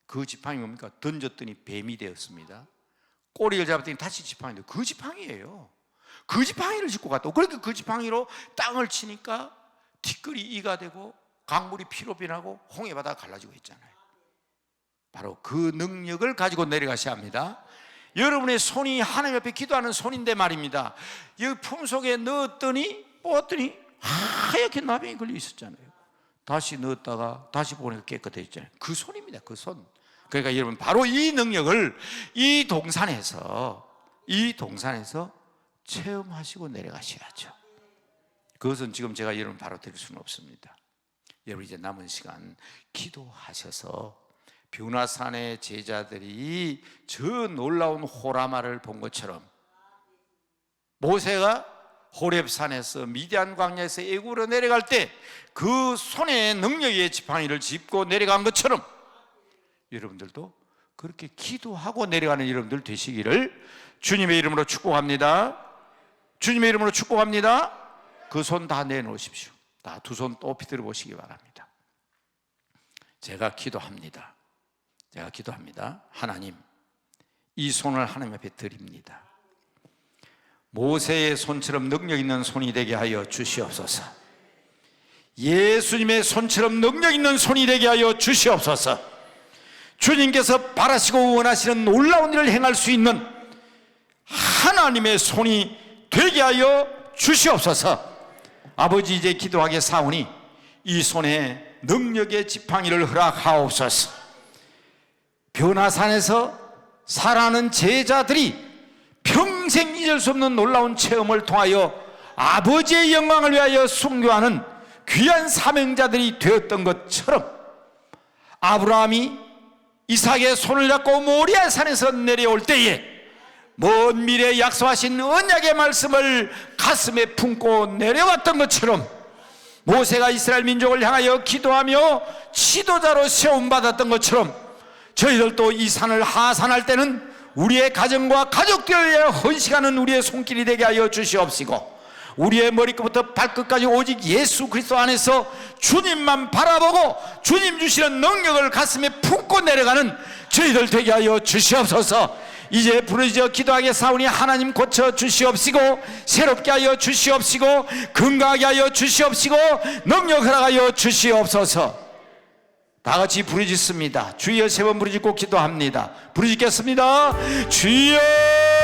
그 지팡이 뭡니까? 던졌더니 뱀이 되었습니다. 꼬리를 잡았더니 다시 지팡이인데 그 지팡이에요. 그 지팡이를 짚고 갔다고. 그러니까 그 지팡이로 땅을 치니까 티끌이 이가 되고 강물이 피로 변하고 홍해바다가 갈라지고 있잖아요. 바로 그 능력을 가지고 내려가셔야 합니다. 여러분의 손이 하나님 앞에 기도하는 손인데 말입니다. 이 품속에 넣었더니 뽑았더니 하얗게 나병이 걸려 있었잖아요. 다시 넣었다가 다시 보니까 깨끗해졌잖아요. 그 손입니다. 그 손. 그러니까 여러분, 바로 이 능력을 이 동산에서 체험하시고 내려가셔야죠. 그것은 지금 제가 여러분 바로 드릴 수는 없습니다. 여러분 이제 남은 시간 기도하셔서 뷰나산의 제자들이 저 놀라운 호라마를 본 것처럼, 모세가 호렙산에서 미디안 광야에서 애굽으로 내려갈 때 그 손에 능력의 지팡이를 짚고 내려간 것처럼 여러분들도 그렇게 기도하고 내려가는 여러분들 되시기를 주님의 이름으로 축복합니다. 주님의 이름으로 축복합니다. 그 손 다 내놓으십시오. 다 두 손 높이 들어 보시기 바랍니다. 제가 기도합니다. 하나님, 이 손을 하나님 앞에 드립니다. 모세의 손처럼 능력 있는 손이 되게 하여 주시옵소서. 예수님의 손처럼 능력 있는 손이 되게 하여 주시옵소서. 주님께서 바라시고 원하시는 놀라운 일을 행할 수 있는 하나님의 손이 되게 하여 주시옵소서. 아버지, 이제 기도하겠사오니 이 손에 능력의 지팡이를 허락하옵소서. 뷰나산에서 살아가는 제자들이 평생 잊을 수 없는 놀라운 체험을 통하여 아버지의 영광을 위하여 순교하는 귀한 사명자들이 되었던 것처럼, 아브라함이 이삭의 손을 잡고 모리아 산에서 내려올 때에 먼 미래에 약속하신 언약의 말씀을 가슴에 품고 내려왔던 것처럼, 모세가 이스라엘 민족을 향하여 기도하며 지도자로 세움받았던 것처럼, 저희들도 이 산을 하산할 때는 우리의 가정과 가족들을 위해 헌신하는 우리의 손길이 되게 하여 주시옵시고, 우리의 머리끝부터 발끝까지 오직 예수 그리스도 안에서 주님만 바라보고 주님 주시는 능력을 가슴에 품고 내려가는 저희들 되게 하여 주시옵소서. 이제 부르짖어 기도하겠사오니 하나님 고쳐 주시옵시고, 새롭게 하여 주시옵시고, 건강하게 하여 주시옵시고, 능력 허락하여 주시옵소서. 다 같이 부르짖습니다. 주여 세 번 부르짖고 기도합니다. 부르짖겠습니다. 주여.